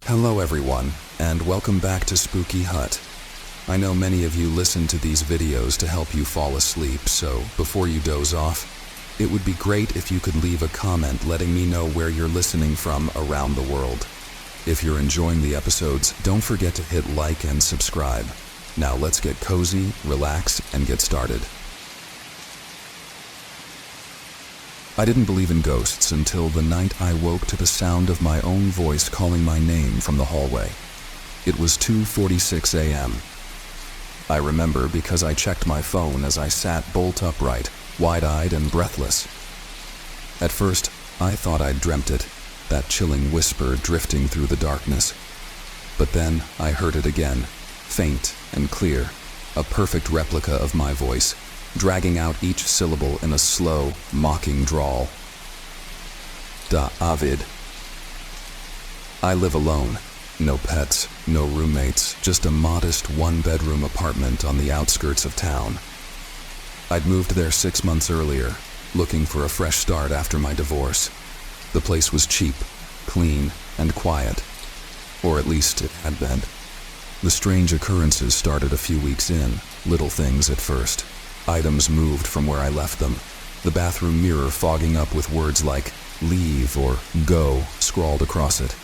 Hello everyone, and welcome back to Spooky Hut. I know many of you listen to these videos to help you fall asleep, so before you doze off, it would be great if you could leave a comment letting me know where you're listening from around the world. If you're enjoying the episodes, don't forget to hit like and subscribe. Now let's get cozy, relax, and get started. I didn't believe in ghosts until the night I woke to the sound of my own voice calling my name from the hallway. It was 2:46 a.m. I remember because I checked my phone as I sat bolt upright, wide-eyed and breathless. At first, I thought I'd dreamt it, that chilling whisper drifting through the darkness. But then I heard it again, faint and clear, a perfect replica of my voice, dragging out each syllable in a slow, mocking drawl. David. I live alone. No pets, no roommates, just a modest one-bedroom apartment on the outskirts of town. I'd moved there 6 months earlier, looking for a fresh start after my divorce. The place was cheap, clean, and quiet. Or at least it had been. The strange occurrences started a few weeks in, little things at first. Items moved from where I left them, the bathroom mirror fogging up with words like leave or go scrawled across it,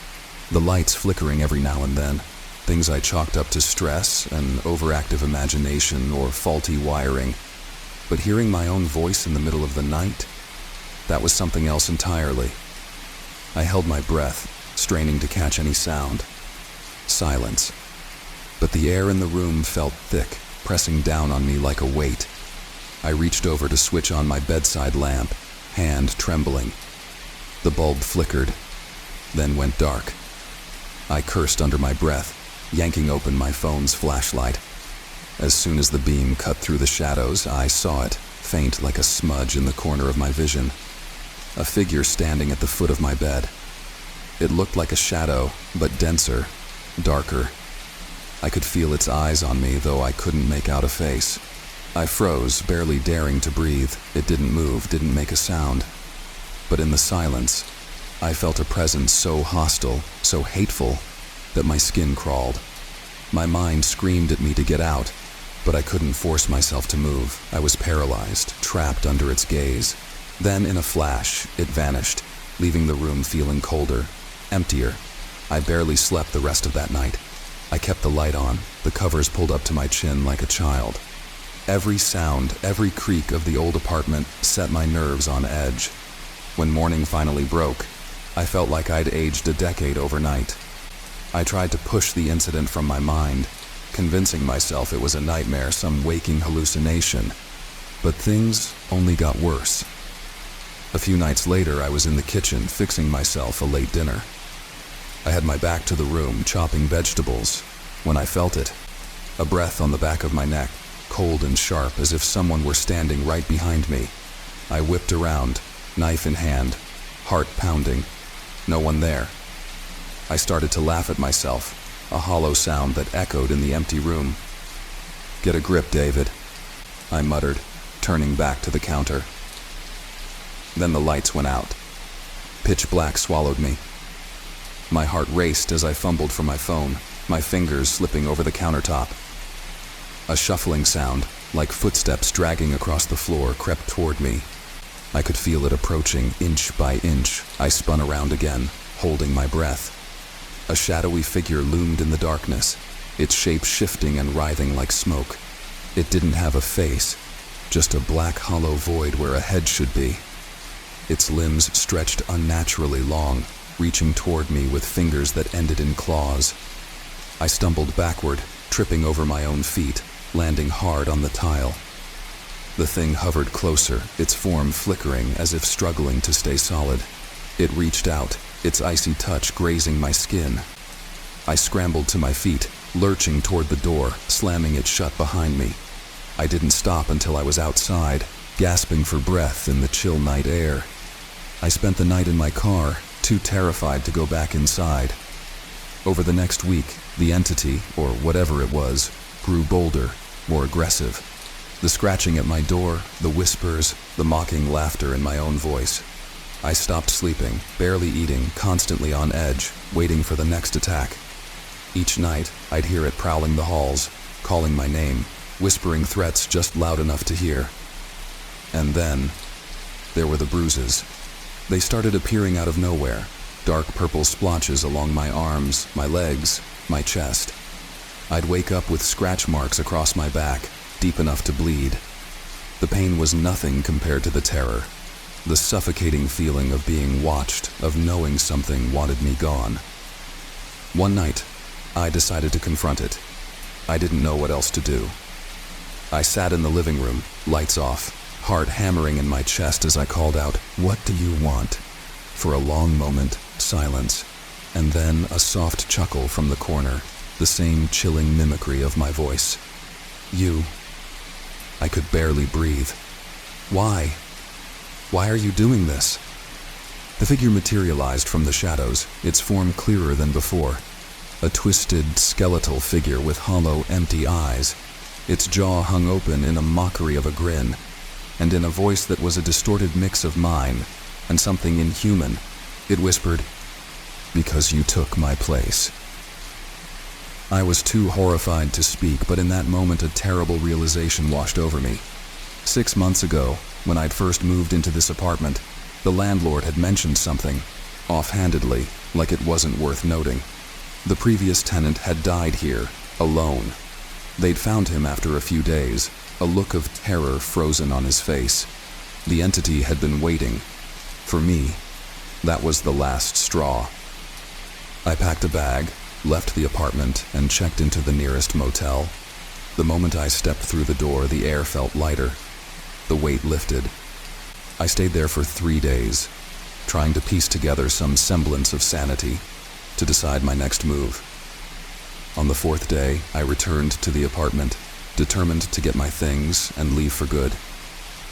the lights flickering every now and then, things I chalked up to stress, an overactive imagination, or faulty wiring. But hearing my own voice in the middle of the night, that was something else entirely. I held my breath, straining to catch any sound. Silence. But the air in the room felt thick, pressing down on me like a weight. I reached over to switch on my bedside lamp, hand trembling. The bulb flickered, then went dark. I cursed under my breath, yanking open my phone's flashlight. As soon as the beam cut through the shadows, I saw it, faint like a smudge in the corner of my vision. A figure standing at the foot of my bed. It looked like a shadow, but denser, darker. I could feel its eyes on me, though I couldn't make out a face. I froze, barely daring to breathe. It didn't move, didn't make a sound. But in the silence, I felt a presence so hostile, so hateful, that my skin crawled. My mind screamed at me to get out, but I couldn't force myself to move. I was paralyzed, trapped under its gaze. Then, in a flash, it vanished, leaving the room feeling colder, emptier. I barely slept the rest of that night. I kept the light on, the covers pulled up to my chin like a child. Every sound, every creak of the old apartment set my nerves on edge. When morning finally broke, I felt like I'd aged a decade overnight. I tried to push the incident from my mind, convincing myself it was a nightmare, some waking hallucination. But things only got worse. A few nights later, I was in the kitchen fixing myself a late dinner. I had my back to the room, chopping vegetables, when I felt it. A breath on the back of my neck, cold and sharp, as if someone were standing right behind me. I whipped around, knife in hand, heart pounding. No one there. I started to laugh at myself, a hollow sound that echoed in the empty room. "Get a grip, David," I muttered, turning back to the counter. Then the lights went out. Pitch black swallowed me. My heart raced as I fumbled for my phone, my fingers slipping over the countertop. A shuffling sound, like footsteps dragging across the floor, crept toward me. I could feel it approaching, inch by inch. I spun around again, holding my breath. A shadowy figure loomed in the darkness, its shape shifting and writhing like smoke. It didn't have a face, just a black hollow void where a head should be. Its limbs stretched unnaturally long, reaching toward me with fingers that ended in claws. I stumbled backward, tripping over my own feet, landing hard on the tile. The thing hovered closer, its form flickering as if struggling to stay solid. It reached out, its icy touch grazing my skin. I scrambled to my feet, lurching toward the door, slamming it shut behind me. I didn't stop until I was outside, gasping for breath in the chill night air. I spent the night in my car, too terrified to go back inside. Over the next week, the entity, or whatever it was, grew bolder, more aggressive. The scratching at my door, the whispers, the mocking laughter in my own voice. I stopped sleeping, barely eating, constantly on edge, waiting for the next attack. Each night, I'd hear it prowling the halls, calling my name, whispering threats just loud enough to hear. And then, there were the bruises. They started appearing out of nowhere, dark purple splotches along my arms, my legs, my chest. I'd wake up with scratch marks across my back, deep enough to bleed. The pain was nothing compared to the terror, the suffocating feeling of being watched, of knowing something wanted me gone. One night, I decided to confront it. I didn't know what else to do. I sat in the living room, lights off, heart hammering in my chest as I called out, "What do you want?" For a long moment, silence, and then a soft chuckle from the corner, the same chilling mimicry of my voice. "You." I could barely breathe. "Why? Why are you doing this?" The figure materialized from the shadows, its form clearer than before. A twisted, skeletal figure with hollow, empty eyes. Its jaw hung open in a mockery of a grin, and in a voice that was a distorted mix of mine and something inhuman, it whispered, "Because you took my place." I was too horrified to speak, but in that moment a terrible realization washed over me. 6 months ago, when I'd first moved into this apartment, the landlord had mentioned something, offhandedly, like it wasn't worth noting. The previous tenant had died here, alone. They'd found him after a few days, a look of terror frozen on his face. The entity had been waiting. For me, that was the last straw. I packed a bag, left the apartment, and checked into the nearest motel. The moment I stepped through the door, the air felt lighter. The weight lifted. I stayed there for 3 days, trying to piece together some semblance of sanity, to decide my next move. On the 4th day, I returned to the apartment, determined to get my things and leave for good.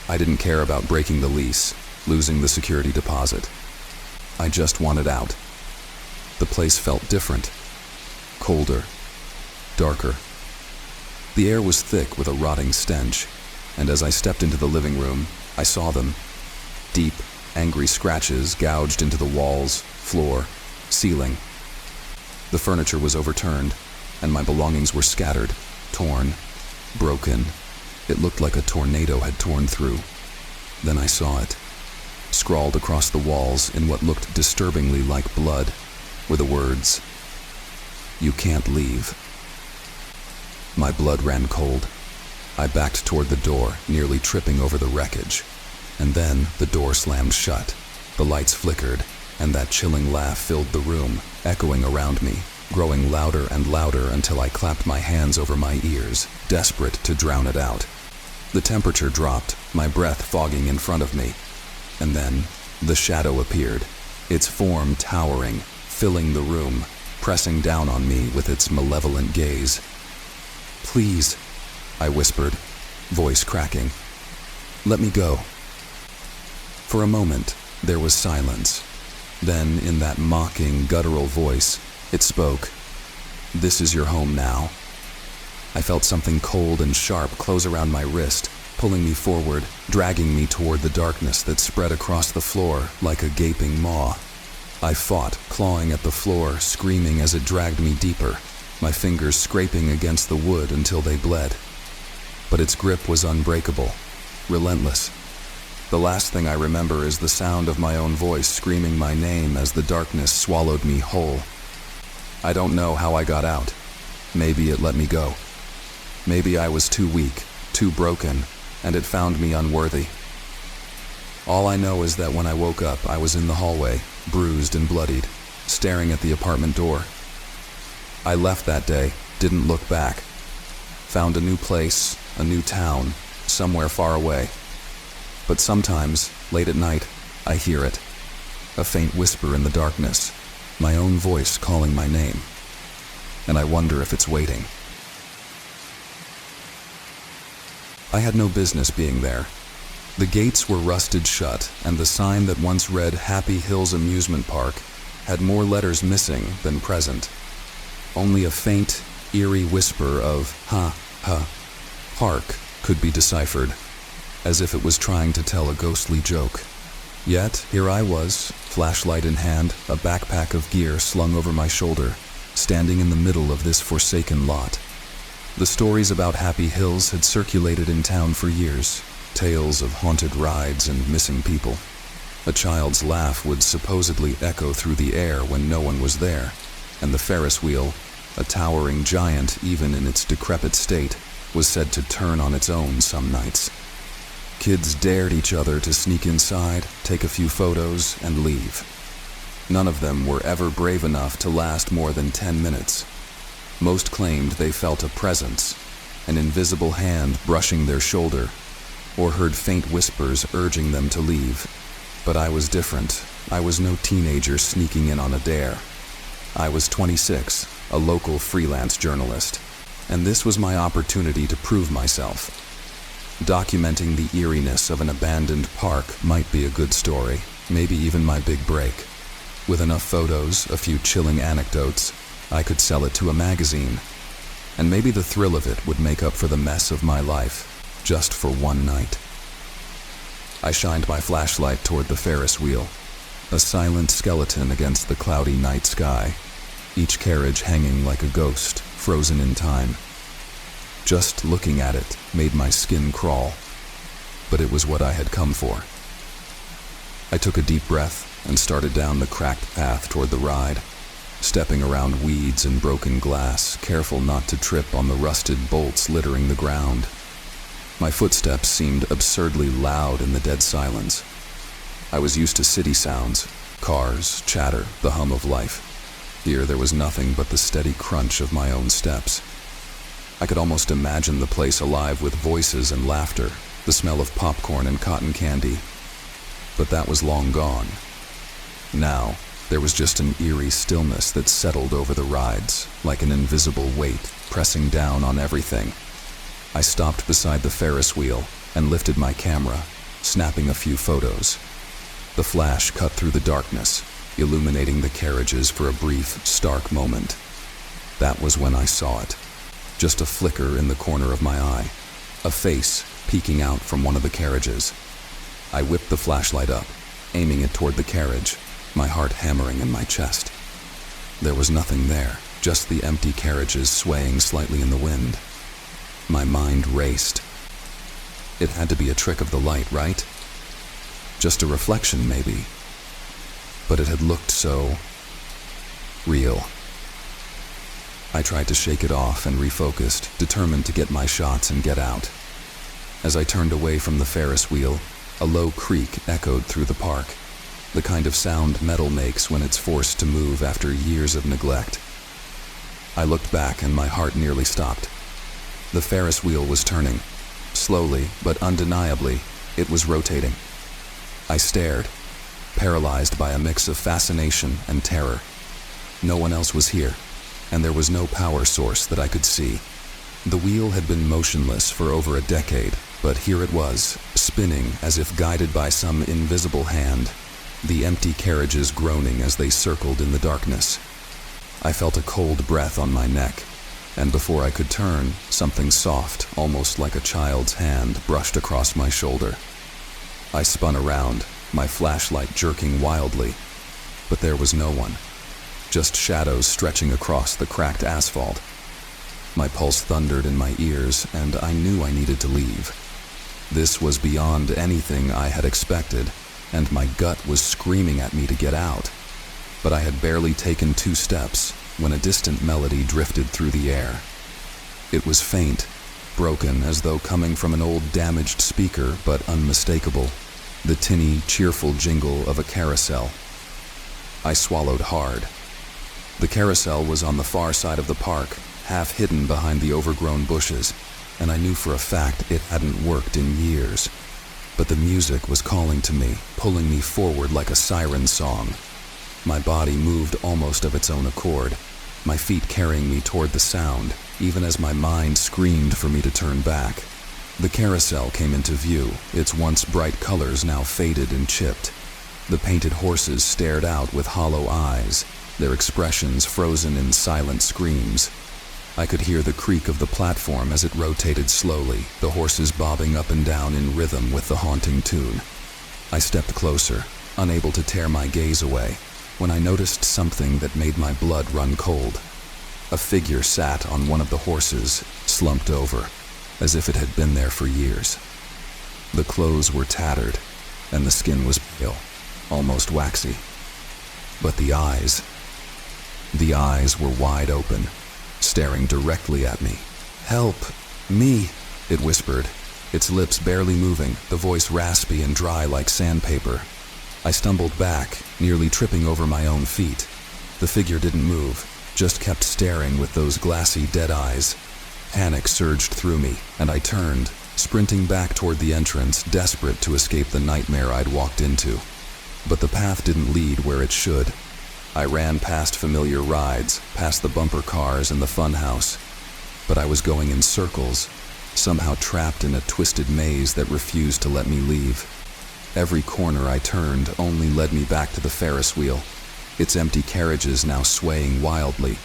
I didn't care about breaking the lease, losing the security deposit. I just wanted out. The place felt different. Colder. Darker. The air was thick with a rotting stench, and as I stepped into the living room, I saw them. Deep, angry scratches gouged into the walls, floor, ceiling. The furniture was overturned, and my belongings were scattered, torn, broken. It looked like a tornado had torn through. Then I saw it. Scrawled across the walls in what looked disturbingly like blood were the words, "You can't leave." My blood ran cold. I backed toward the door, nearly tripping over the wreckage. And then the door slammed shut. The lights flickered, and that chilling laugh filled the room, echoing around me, growing louder and louder until I clapped my hands over my ears, desperate to drown it out. The temperature dropped, my breath fogging in front of me. And then the shadow appeared, its form towering, filling the room, pressing down on me with its malevolent gaze. "Please," I whispered, voice cracking. "Let me go." For a moment, there was silence. Then, in that mocking, guttural voice, it spoke. "This is your home now." I felt something cold and sharp close around my wrist, pulling me forward, dragging me toward the darkness that spread across the floor like a gaping maw. I fought, clawing at the floor, screaming as it dragged me deeper, my fingers scraping against the wood until they bled. But its grip was unbreakable, relentless. The last thing I remember is the sound of my own voice screaming my name as the darkness swallowed me whole. I don't know how I got out. Maybe it let me go. Maybe I was too weak, too broken, and it found me unworthy. All I know is that when I woke up, I was in the hallway, bruised and bloodied, staring at the apartment door. I left that day, didn't look back. Found a new place, a new town, somewhere far away. But sometimes, late at night, I hear it. A faint whisper in the darkness, my own voice calling my name. And I wonder if it's waiting. I had no business being there. The gates were rusted shut, and the sign that once read Happy Hills Amusement Park had more letters missing than present. Only a faint, eerie whisper of "ha, ha, park" could be deciphered, as if it was trying to tell a ghostly joke. Yet, here I was, flashlight in hand, a backpack of gear slung over my shoulder, standing in the middle of this forsaken lot. The stories about Happy Hills had circulated in town for years, tales of haunted rides and missing people. A child's laugh would supposedly echo through the air when no one was there, and the Ferris wheel, a towering giant even in its decrepit state, was said to turn on its own some nights. Kids dared each other to sneak inside, take a few photos, and leave. None of them were ever brave enough to last more than 10 minutes. Most claimed they felt a presence, an invisible hand brushing their shoulder, or heard faint whispers urging them to leave. But I was different. I was no teenager sneaking in on a dare. I was 26, a local freelance journalist, and this was my opportunity to prove myself. Documenting the eeriness of an abandoned park might be a good story, maybe even my big break. With enough photos, a few chilling anecdotes, I could sell it to a magazine. And maybe the thrill of it would make up for the mess of my life, just for one night. I shined my flashlight toward the Ferris wheel, a silent skeleton against the cloudy night sky, each carriage hanging like a ghost, frozen in time. Just looking at it made my skin crawl, but it was what I had come for. I took a deep breath and started down the cracked path toward the ride, stepping around weeds and broken glass, careful not to trip on the rusted bolts littering the ground. My footsteps seemed absurdly loud in the dead silence. I was used to city sounds, cars, chatter, the hum of life. Here there was nothing but the steady crunch of my own steps. I could almost imagine the place alive with voices and laughter, the smell of popcorn and cotton candy. But that was long gone. Now, there was just an eerie stillness that settled over the rides, like an invisible weight pressing down on everything. I stopped beside the Ferris wheel and lifted my camera, snapping a few photos. The flash cut through the darkness, illuminating the carriages for a brief, stark moment. That was when I saw it. Just a flicker in the corner of my eye, a face peeking out from one of the carriages. I whipped the flashlight up, aiming it toward the carriage, my heart hammering in my chest. There was nothing there, just the empty carriages swaying slightly in the wind. My mind raced. It had to be a trick of the light, right? Just a reflection, maybe. But it had looked so real. I tried to shake it off and refocused, determined to get my shots and get out. As I turned away from the Ferris wheel, a low creak echoed through the park, the kind of sound metal makes when it's forced to move after years of neglect. I looked back and my heart nearly stopped. The Ferris wheel was turning. Slowly, but undeniably, it was rotating. I stared, paralyzed by a mix of fascination and terror. No one else was here, and there was no power source that I could see. The wheel had been motionless for over a decade, but here it was, spinning as if guided by some invisible hand, the empty carriages groaning as they circled in the darkness. I felt a cold breath on my neck, and before I could turn, something soft, almost like a child's hand, brushed across my shoulder. I spun around, my flashlight jerking wildly, but there was no one. Just shadows stretching across the cracked asphalt. My pulse thundered in my ears, and I knew I needed to leave. This was beyond anything I had expected, and my gut was screaming at me to get out. But I had barely taken 2 steps when a distant melody drifted through the air. It was faint, broken as though coming from an old damaged speaker, but unmistakable, the tinny, cheerful jingle of a carousel. I swallowed hard. The carousel was on the far side of the park, half hidden behind the overgrown bushes, and I knew for a fact it hadn't worked in years. But the music was calling to me, pulling me forward like a siren song. My body moved almost of its own accord, my feet carrying me toward the sound, even as my mind screamed for me to turn back. The carousel came into view, its once bright colors now faded and chipped. The painted horses stared out with hollow eyes, their expressions frozen in silent screams. I could hear the creak of the platform as it rotated slowly, the horses bobbing up and down in rhythm with the haunting tune. I stepped closer, unable to tear my gaze away, when I noticed something that made my blood run cold. A figure sat on one of the horses, slumped over, as if it had been there for years. The clothes were tattered, and the skin was pale, almost waxy. But the eyes were wide open, staring directly at me. "Help! Me!" it whispered, its lips barely moving, the voice raspy and dry like sandpaper. I stumbled back, nearly tripping over my own feet. The figure didn't move, just kept staring with those glassy, dead eyes. Panic surged through me, and I turned, sprinting back toward the entrance, desperate to escape the nightmare I'd walked into. But the path didn't lead where it should. I ran past familiar rides, past the bumper cars and the funhouse. But I was going in circles, somehow trapped in a twisted maze that refused to let me leave. Every corner I turned only led me back to the Ferris wheel, its empty carriages now swaying wildly,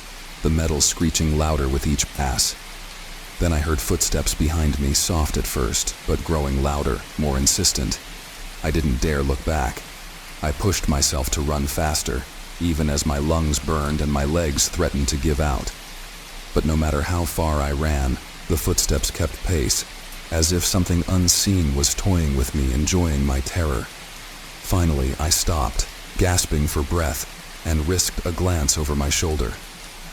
the metal screeching louder with each pass. Then I heard footsteps behind me, soft at first, but growing louder, more insistent. I didn't dare look back. I pushed myself to run faster, even as my lungs burned and my legs threatened to give out. But no matter how far I ran, the footsteps kept pace, as if something unseen was toying with me, enjoying my terror. Finally, I stopped, gasping for breath, and risked a glance over my shoulder.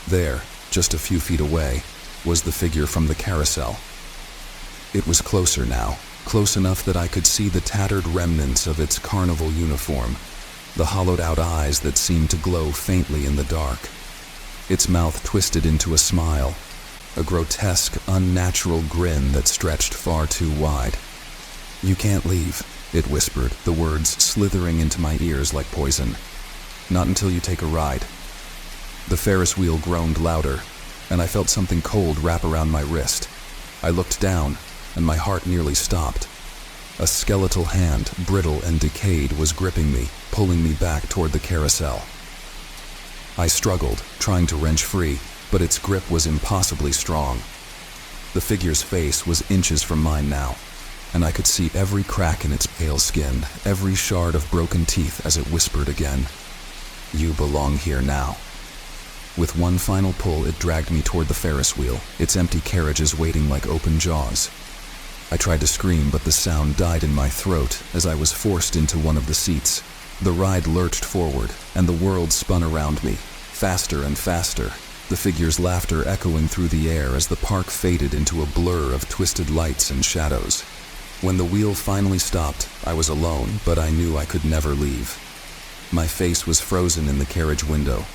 There, just a few feet away, was the figure from the carousel. It was closer now, close enough that I could see the tattered remnants of its carnival uniform, the hollowed-out eyes that seemed to glow faintly in the dark. Its mouth twisted into a smile, a grotesque, unnatural grin that stretched far too wide. "You can't leave," it whispered, the words slithering into my ears like poison. "Not until you take a ride." The Ferris wheel groaned louder, and I felt something cold wrap around my wrist. I looked down, and my heart nearly stopped. A skeletal hand, brittle and decayed, was gripping me, pulling me back toward the carousel. I struggled, trying to wrench free, but its grip was impossibly strong. The figure's face was inches from mine now, and I could see every crack in its pale skin, every shard of broken teeth as it whispered again, "You belong here now." With one final pull, it dragged me toward the Ferris wheel, its empty carriages waiting like open jaws. I tried to scream, but the sound died in my throat as I was forced into one of the seats. The ride lurched forward, and the world spun around me, faster and faster, the figure's laughter echoing through the air as the park faded into a blur of twisted lights and shadows. When the wheel finally stopped, I was alone, but I knew I could never leave. My face was frozen in the carriage window,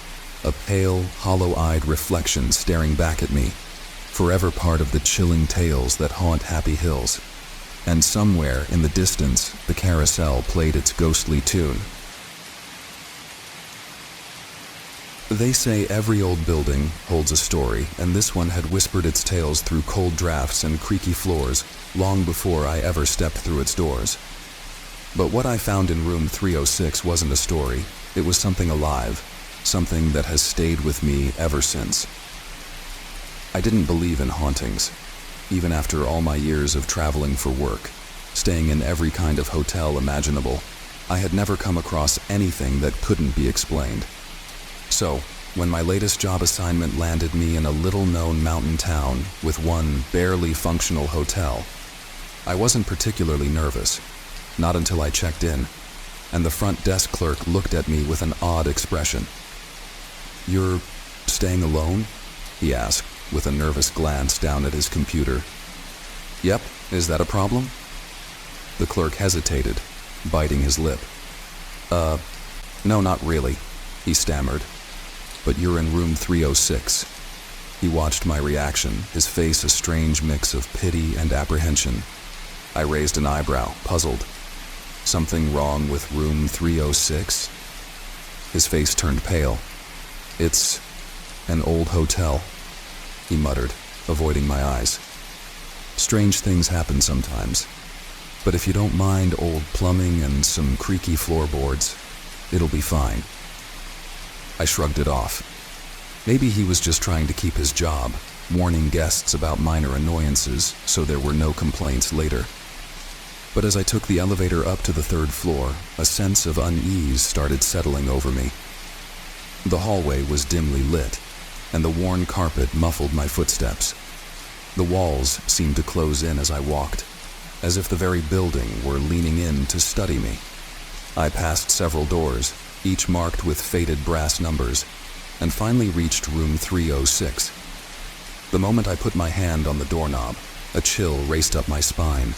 a pale, hollow-eyed reflection staring back at me, forever part of the chilling tales that haunt Happy Hills. And somewhere in the distance, the carousel played its ghostly tune. They say every old building holds a story, and this one had whispered its tales through cold drafts and creaky floors long before I ever stepped through its doors. But what I found in room 306 wasn't a story. It was something alive, something that has stayed with me ever since. I didn't believe in hauntings, even after all my years of traveling for work, staying in every kind of hotel imaginable. I had never come across anything that couldn't be explained. So, when my latest job assignment landed me in a little-known mountain town with one barely functional hotel, I wasn't particularly nervous, not until I checked in, and the front desk clerk looked at me with an odd expression. "You're staying alone?" he asked, with a nervous glance down at his computer. "Yep, is that a problem?" The clerk hesitated, biting his lip. No, not really," he stammered. "But you're in room 306. He watched my reaction, his face a strange mix of pity and apprehension. I raised an eyebrow, puzzled. Something wrong with room 306? His face turned pale. "It's an old hotel," he muttered, avoiding my eyes. "Strange things happen sometimes. But if you don't mind old plumbing and some creaky floorboards, it'll be fine." I shrugged it off. Maybe he was just trying to keep his job, warning guests about minor annoyances so there were no complaints later. But as I took the elevator up to the third floor, a sense of unease started settling over me. The hallway was dimly lit, and the worn carpet muffled my footsteps. The walls seemed to close in as I walked, as if the very building were leaning in to study me. I passed several doors, each marked with faded brass numbers, and finally reached room 306. The moment I put my hand on the doorknob, a chill raced up my spine.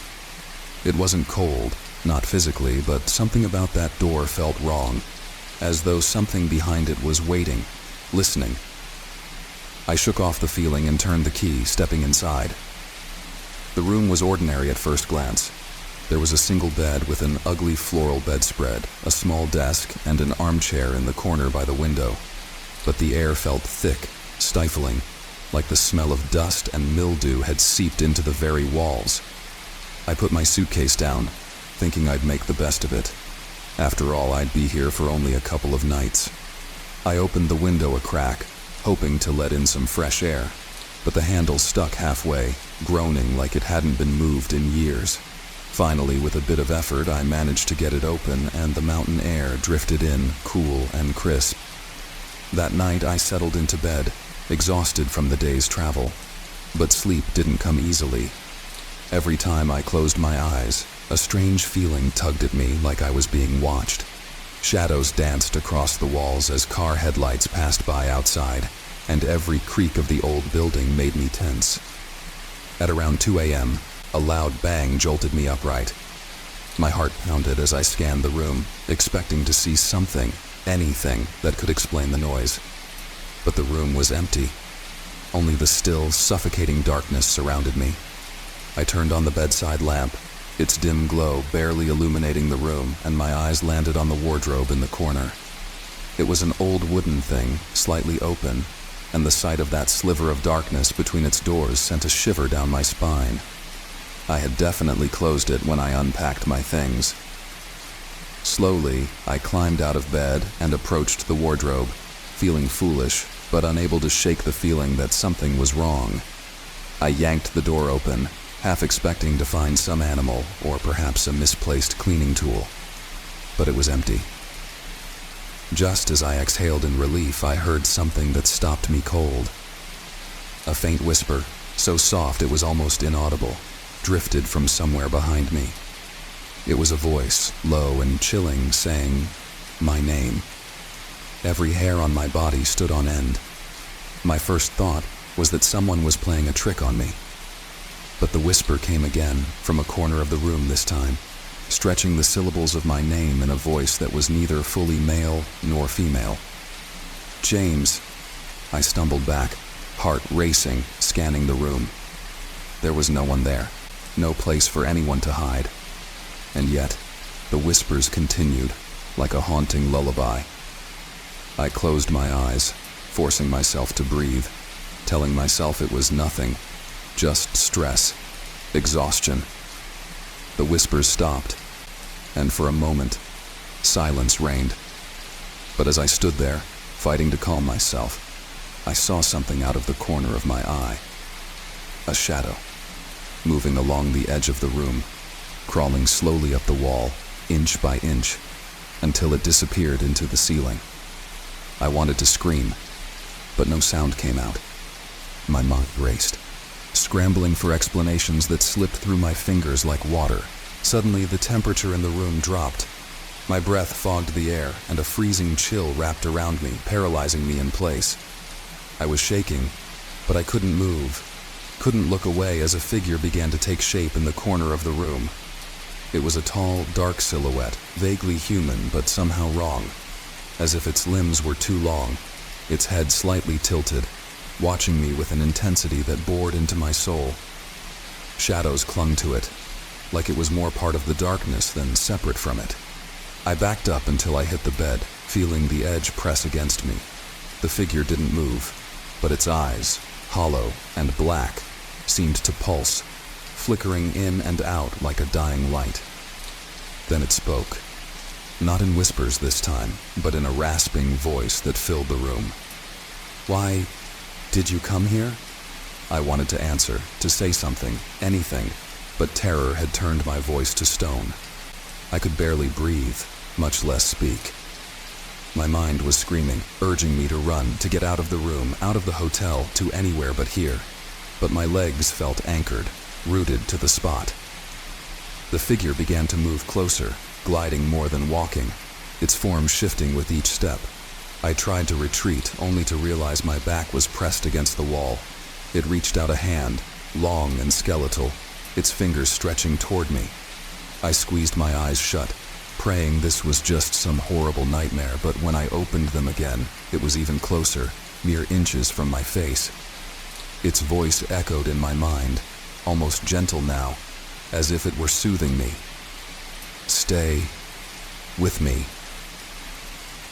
It wasn't cold, not physically, but something about that door felt wrong, as though something behind it was waiting, listening. I shook off the feeling and turned the key, stepping inside. The room was ordinary at first glance. There was a single bed with an ugly floral bedspread, a small desk, and an armchair in the corner by the window. But the air felt thick, stifling, like the smell of dust and mildew had seeped into the very walls. I put my suitcase down, thinking I'd make the best of it. After all, I'd be here for only a couple of nights. I opened the window a crack, hoping to let in some fresh air, but the handle stuck halfway, groaning like it hadn't been moved in years. Finally, with a bit of effort, I managed to get it open, and the mountain air drifted in, cool and crisp. That night, I settled into bed, exhausted from the day's travel. But sleep didn't come easily. Every time I closed my eyes, a strange feeling tugged at me like I was being watched. Shadows danced across the walls as car headlights passed by outside, and every creak of the old building made me tense. At around 2 a.m., a loud bang jolted me upright. My heart pounded as I scanned the room, expecting to see something, anything, that could explain the noise. But the room was empty. Only the still, suffocating darkness surrounded me. I turned on the bedside lamp, its dim glow barely illuminating the room, and my eyes landed on the wardrobe in the corner. It was an old wooden thing, slightly open, and the sight of that sliver of darkness between its doors sent a shiver down my spine. I had definitely closed it when I unpacked my things. Slowly, I climbed out of bed and approached the wardrobe, feeling foolish, but unable to shake the feeling that something was wrong. I yanked the door open, half expecting to find some animal or perhaps a misplaced cleaning tool. But it was empty. Just as I exhaled in relief, I heard something that stopped me cold. A faint whisper, so soft it was almost inaudible, drifted from somewhere behind me. It was a voice, low and chilling, saying, "My name." Every hair on my body stood on end. My first thought was that someone was playing a trick on me. But the whisper came again, from a corner of the room this time, stretching the syllables of my name in a voice that was neither fully male nor female. "James." I stumbled back, heart racing, scanning the room. There was no one there, no place for anyone to hide. And yet, the whispers continued, like a haunting lullaby. I closed my eyes, forcing myself to breathe, telling myself it was nothing, just stress, exhaustion. The whispers stopped, and for a moment, silence reigned. But as I stood there, fighting to calm myself, I saw something out of the corner of my eye. A shadow, moving along the edge of the room, crawling slowly up the wall, inch by inch, until it disappeared into the ceiling. I wanted to scream, but no sound came out. My mind raced, scrambling for explanations that slipped through my fingers like water. Suddenly, the temperature in the room dropped. My breath fogged the air, and a freezing chill wrapped around me, paralyzing me in place. I was shaking, but I couldn't move, couldn't look away as a figure began to take shape in the corner of the room. It was a tall, dark silhouette, vaguely human but somehow wrong, as if its limbs were too long, its head slightly tilted, watching me with an intensity that bored into my soul. Shadows clung to it, like it was more part of the darkness than separate from it. I backed up until I hit the bed, feeling the edge press against me. The figure didn't move, but its eyes, hollow and black, seemed to pulse, flickering in and out like a dying light. Then it spoke, not in whispers this time, but in a rasping voice that filled the room. "Why, did you come here?" I wanted to answer, to say something, anything, but terror had turned my voice to stone. I could barely breathe, much less speak. My mind was screaming, urging me to run, to get out of the room, out of the hotel, to anywhere but here. But my legs felt anchored, rooted to the spot. The figure began to move closer, gliding more than walking, its form shifting with each step. I tried to retreat, only to realize my back was pressed against the wall. It reached out a hand, long and skeletal, its fingers stretching toward me. I squeezed my eyes shut, praying this was just some horrible nightmare, but when I opened them again, it was even closer, mere inches from my face. Its voice echoed in my mind, almost gentle now, as if it were soothing me. Stay with me.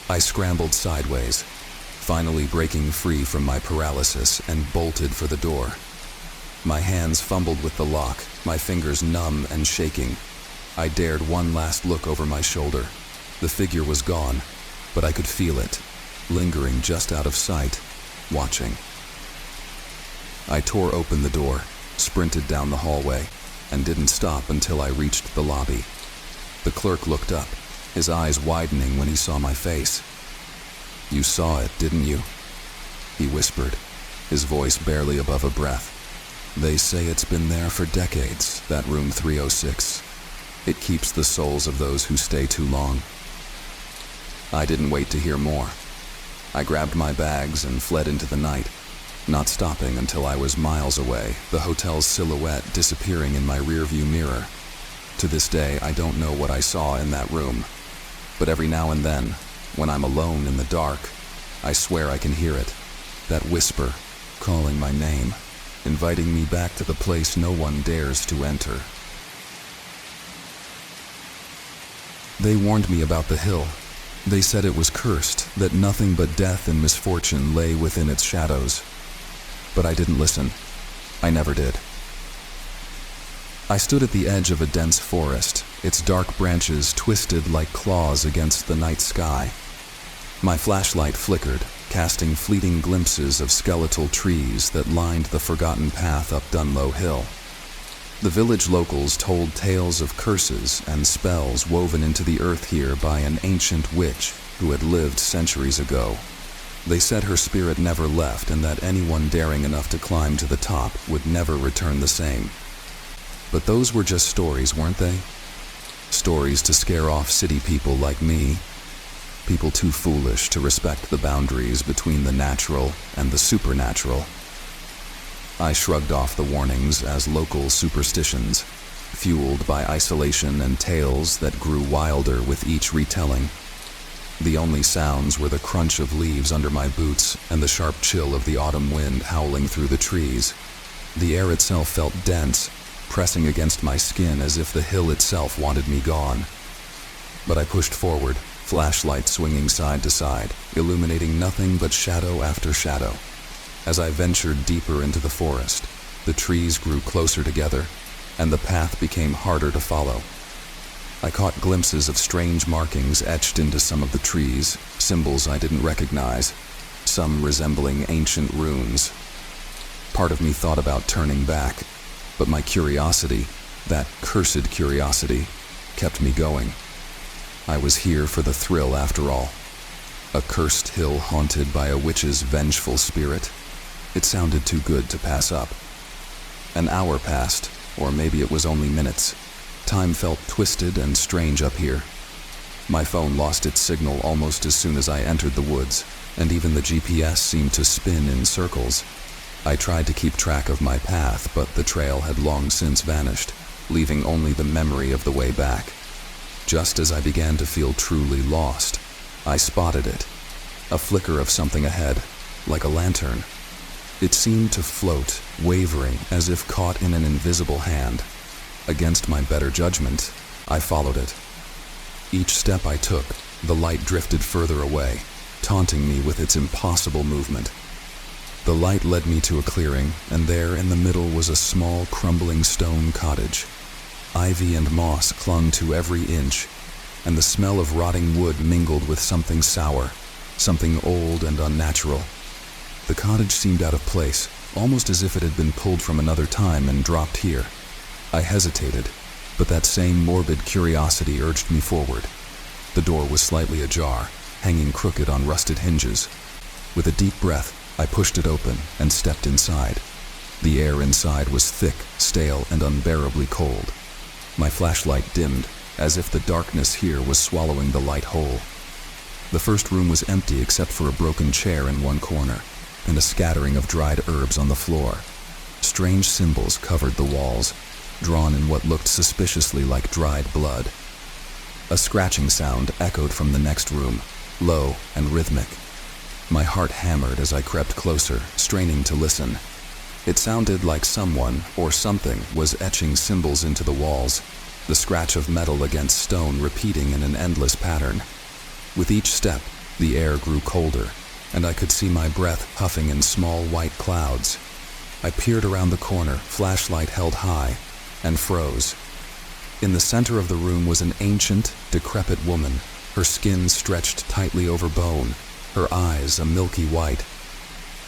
I scrambled sideways, finally breaking free from my paralysis, and bolted for the door. My hands fumbled with the lock, my fingers numb and shaking. I dared one last look over my shoulder. The figure was gone, but I could feel it, lingering just out of sight, watching. I tore open the door, sprinted down the hallway, and didn't stop until I reached the lobby. The clerk looked up, his eyes widening when he saw my face. "You saw it, didn't you?" he whispered, his voice barely above a breath. "They say it's been there for decades, that room 306. It keeps the souls of those who stay too long." I didn't wait to hear more. I grabbed my bags and fled into the night, not stopping until I was miles away, the hotel's silhouette disappearing in my rearview mirror. To this day, I don't know what I saw in that room, but every now and then, when I'm alone in the dark, I swear I can hear it, that whisper, calling my name, inviting me back to the place no one dares to enter. They warned me about the hill. They said it was cursed, that nothing but death and misfortune lay within its shadows. But I didn't listen. I never did. I stood at the edge of a dense forest, its dark branches twisted like claws against the night sky. My flashlight flickered, casting fleeting glimpses of skeletal trees that lined the forgotten path up Dunlow Hill. The village locals told tales of curses and spells woven into the earth here by an ancient witch who had lived centuries ago. They said her spirit never left, and that anyone daring enough to climb to the top would never return the same. But those were just stories, weren't they? Stories to scare off city people like me, people too foolish to respect the boundaries between the natural and the supernatural. I shrugged off the warnings as local superstitions, fueled by isolation and tales that grew wilder with each retelling. The only sounds were the crunch of leaves under my boots and the sharp chill of the autumn wind howling through the trees. The air itself felt dense, pressing against my skin as if the hill itself wanted me gone. But I pushed forward, flashlight swinging side to side, illuminating nothing but shadow after shadow. As I ventured deeper into the forest, the trees grew closer together, and the path became harder to follow. I caught glimpses of strange markings etched into some of the trees, symbols I didn't recognize, some resembling ancient runes. Part of me thought about turning back, but my curiosity, that cursed curiosity, kept me going. I was here for the thrill after all. A cursed hill haunted by a witch's vengeful spirit. It sounded too good to pass up. An hour passed, or maybe it was only minutes. Time felt twisted and strange up here. My phone lost its signal almost as soon as I entered the woods, and even the GPS seemed to spin in circles. I tried to keep track of my path, but the trail had long since vanished, leaving only the memory of the way back. Just as I began to feel truly lost, I spotted it, a flicker of something ahead, like a lantern. It seemed to float, wavering, as if caught in an invisible hand. Against my better judgment, I followed it. Each step I took, the light drifted further away, taunting me with its impossible movement. The light led me to a clearing, and there in the middle was a small, crumbling stone cottage. Ivy and moss clung to every inch, and the smell of rotting wood mingled with something sour, something old and unnatural. The cottage seemed out of place, almost as if it had been pulled from another time and dropped here. I hesitated, but that same morbid curiosity urged me forward. The door was slightly ajar, hanging crooked on rusted hinges. With a deep breath, I pushed it open and stepped inside. The air inside was thick, stale, and unbearably cold. My flashlight dimmed, as if the darkness here was swallowing the light whole. The first room was empty except for a broken chair in one corner, and a scattering of dried herbs on the floor. Strange symbols covered the walls, drawn in what looked suspiciously like dried blood. A scratching sound echoed from the next room, low and rhythmic. My heart hammered as I crept closer, straining to listen. It sounded like someone or something was etching symbols into the walls, the scratch of metal against stone repeating in an endless pattern. With each step, the air grew colder, and I could see my breath puffing in small white clouds. I peered around the corner, flashlight held high, and froze. In the center of the room was an ancient, decrepit woman, her skin stretched tightly over bone, her eyes a milky white.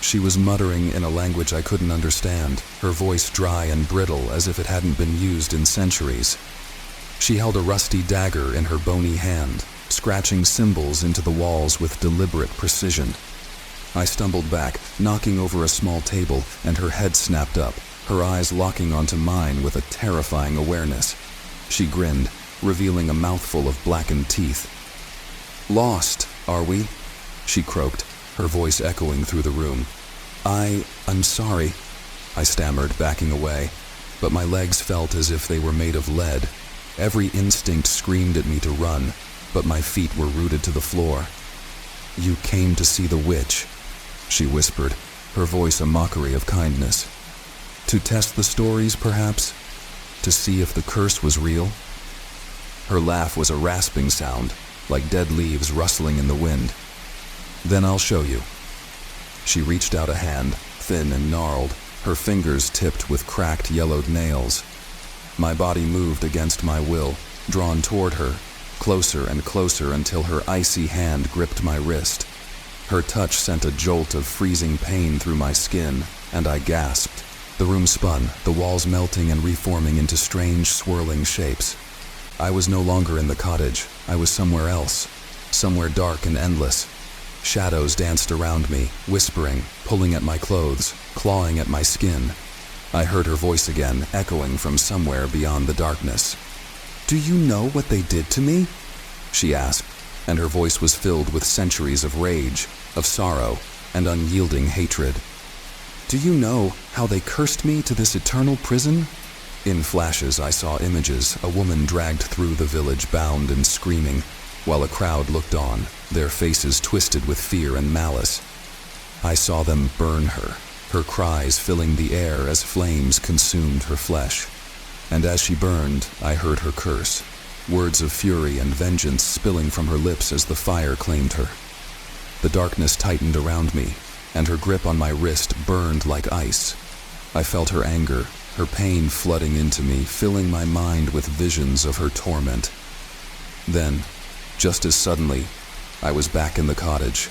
She was muttering in a language I couldn't understand, her voice dry and brittle as if it hadn't been used in centuries. She held a rusty dagger in her bony hand, scratching symbols into the walls with deliberate precision. I stumbled back, knocking over a small table, and her head snapped up, her eyes locking onto mine with a terrifying awareness. She grinned, revealing a mouthful of blackened teeth. "Lost, are we?" she croaked, her voice echoing through the room. I'm sorry," I stammered, backing away, but my legs felt as if they were made of lead. Every instinct screamed at me to run, but my feet were rooted to the floor. "You came to see the witch," she whispered, her voice a mockery of kindness. "To test the stories, perhaps? To see if the curse was real?" Her laugh was a rasping sound, like dead leaves rustling in the wind. "Then I'll show you." She reached out a hand, thin and gnarled, her fingers tipped with cracked, yellowed nails. My body moved against my will, drawn toward her, closer and closer until her icy hand gripped my wrist. Her touch sent a jolt of freezing pain through my skin, and I gasped. The room spun, the walls melting and reforming into strange, swirling shapes. I was no longer in the cottage. I was somewhere else, somewhere dark and endless. Shadows danced around me, whispering, pulling at my clothes, clawing at my skin. I heard her voice again, echoing from somewhere beyond the darkness. "Do you know what they did to me?" she asked, and her voice was filled with centuries of rage, of sorrow, and unyielding hatred. "Do you know how they cursed me to this eternal prison?" In flashes I saw images, a woman dragged through the village bound and screaming, while a crowd looked on, their faces twisted with fear and malice. I saw them burn her, her cries filling the air as flames consumed her flesh. And as she burned, I heard her curse, words of fury and vengeance spilling from her lips as the fire claimed her. The darkness tightened around me, and her grip on my wrist burned like ice. I felt her anger, her pain flooding into me, filling my mind with visions of her torment. Then, just as suddenly, I was back in the cottage.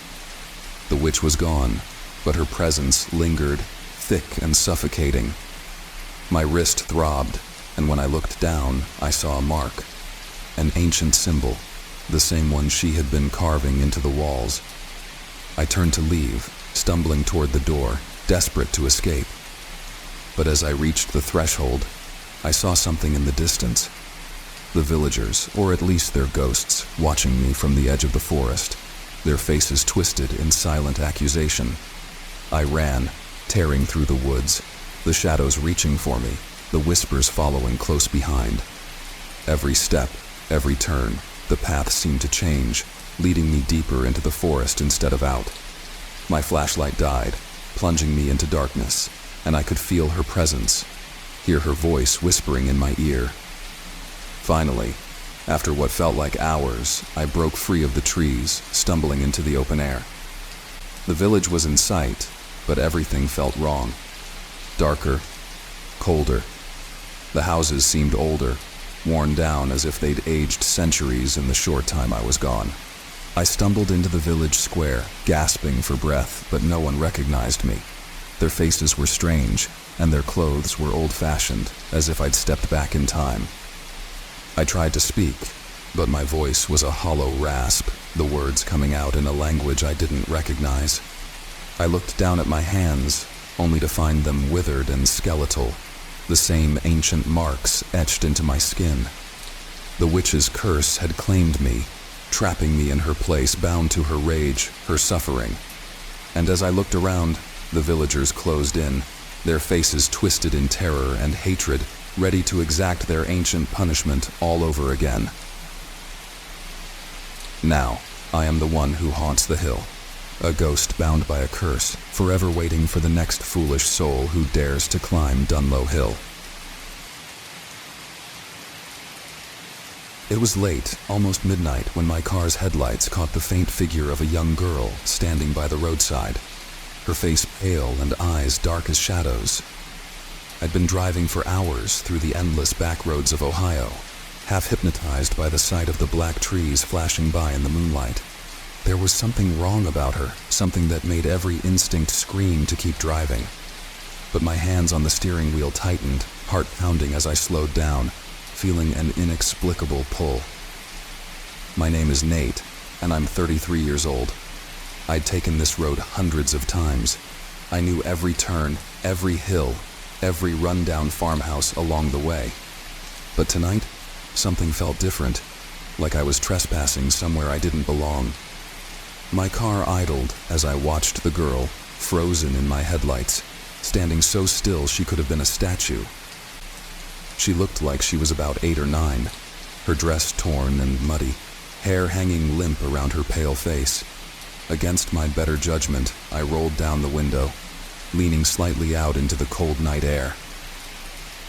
The witch was gone, but her presence lingered, thick and suffocating. My wrist throbbed, and when I looked down, I saw a mark, an ancient symbol, the same one she had been carving into the walls. I turned to leave, stumbling toward the door, desperate to escape. But as I reached the threshold, I saw something in the distance. The villagers, or at least their ghosts, watching me from the edge of the forest, their faces twisted in silent accusation. I ran, tearing through the woods, the shadows reaching for me, the whispers following close behind. Every step, every turn, the path seemed to change, leading me deeper into the forest instead of out. My flashlight died, plunging me into darkness, and I could feel her presence, hear her voice whispering in my ear. Finally, after what felt like hours, I broke free of the trees, stumbling into the open air. The village was in sight, but everything felt wrong. Darker, colder. The houses seemed older, worn down as if they'd aged centuries in the short time I was gone. I stumbled into the village square, gasping for breath, but no one recognized me. Their faces were strange, and their clothes were old-fashioned, as if I'd stepped back in time. I tried to speak, but my voice was a hollow rasp, the words coming out in a language I didn't recognize. I looked down at my hands, only to find them withered and skeletal, the same ancient marks etched into my skin. The witch's curse had claimed me, trapping me in her place, bound to her rage, her suffering. And as I looked around, the villagers closed in, their faces twisted in terror and hatred, ready to exact their ancient punishment all over again. Now, I am the one who haunts the hill, a ghost bound by a curse, forever waiting for the next foolish soul who dares to climb Dunlow Hill. It was late, almost midnight, when my car's headlights caught the faint figure of a young girl standing by the roadside, her face pale and eyes dark as shadows. I'd been driving for hours through the endless back roads of Ohio, half hypnotized by the sight of the black trees flashing by in the moonlight. There was something wrong about her, something that made every instinct scream to keep driving. But my hands on the steering wheel tightened, heart pounding as I slowed down, feeling an inexplicable pull. My name is Nate, and I'm 33 years old. I'd taken this road hundreds of times. I knew every turn, every hill, every rundown farmhouse along the way. But tonight, something felt different, like I was trespassing somewhere I didn't belong. My car idled as I watched the girl, frozen in my headlights, standing so still she could have been a statue. She looked like she was about 8 or 9, her dress torn and muddy, hair hanging limp around her pale face. Against my better judgment, I rolled down the window, leaning slightly out into the cold night air.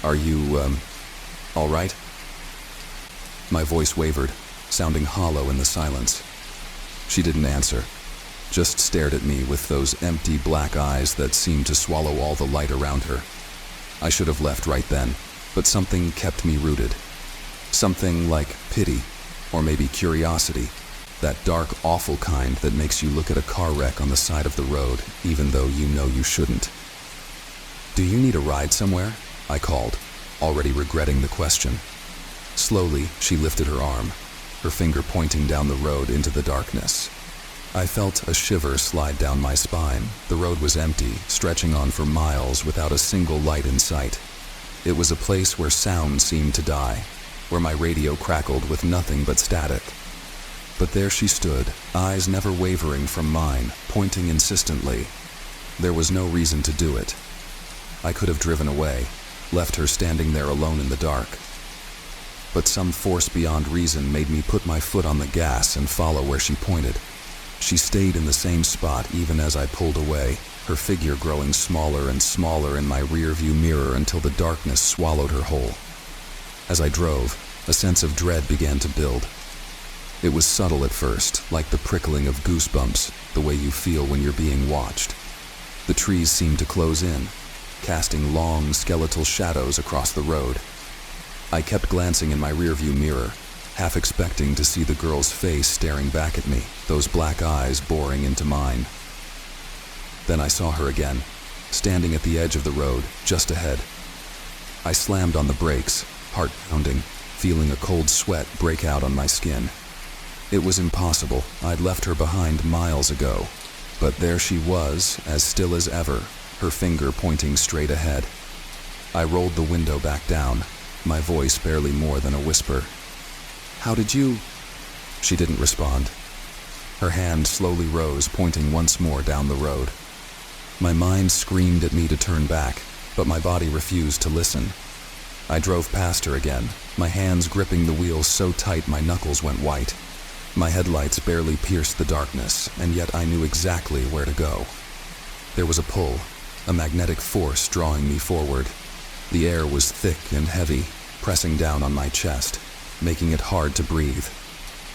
"Are you, all right?" My voice wavered, sounding hollow in the silence. She didn't answer, just stared at me with those empty black eyes that seemed to swallow all the light around her. I should have left right then, but something kept me rooted. Something like pity, or maybe curiosity, that dark, awful kind that makes you look at a car wreck on the side of the road, even though you know you shouldn't. "Do you need a ride somewhere?" I called, already regretting the question. Slowly, she lifted her arm, her finger pointing down the road into the darkness. I felt a shiver slide down my spine. The road was empty, stretching on for miles without a single light in sight. It was a place where sound seemed to die, where my radio crackled with nothing but static. But there she stood, eyes never wavering from mine, pointing insistently. There was no reason to do it. I could have driven away, left her standing there alone in the dark. But some force beyond reason made me put my foot on the gas and follow where she pointed. She stayed in the same spot even as I pulled away, her figure growing smaller and smaller in my rearview mirror until the darkness swallowed her whole. As I drove, a sense of dread began to build. It was subtle at first, like the prickling of goosebumps, the way you feel when you're being watched. The trees seemed to close in, casting long, skeletal shadows across the road. I kept glancing in my rearview mirror, half expecting to see the girl's face staring back at me, those black eyes boring into mine. Then I saw her again, standing at the edge of the road, just ahead. I slammed on the brakes, heart pounding, feeling a cold sweat break out on my skin. It was impossible. I'd left her behind miles ago. But there she was, as still as ever, her finger pointing straight ahead. I rolled the window back down, my voice barely more than a whisper. "How did you—" She didn't respond. Her hand slowly rose, pointing once more down the road. My mind screamed at me to turn back, but my body refused to listen. I drove past her again, my hands gripping the wheels so tight my knuckles went white. My headlights barely pierced the darkness, and yet I knew exactly where to go. There was a pull, a magnetic force drawing me forward. The air was thick and heavy, pressing down on my chest, making it hard to breathe.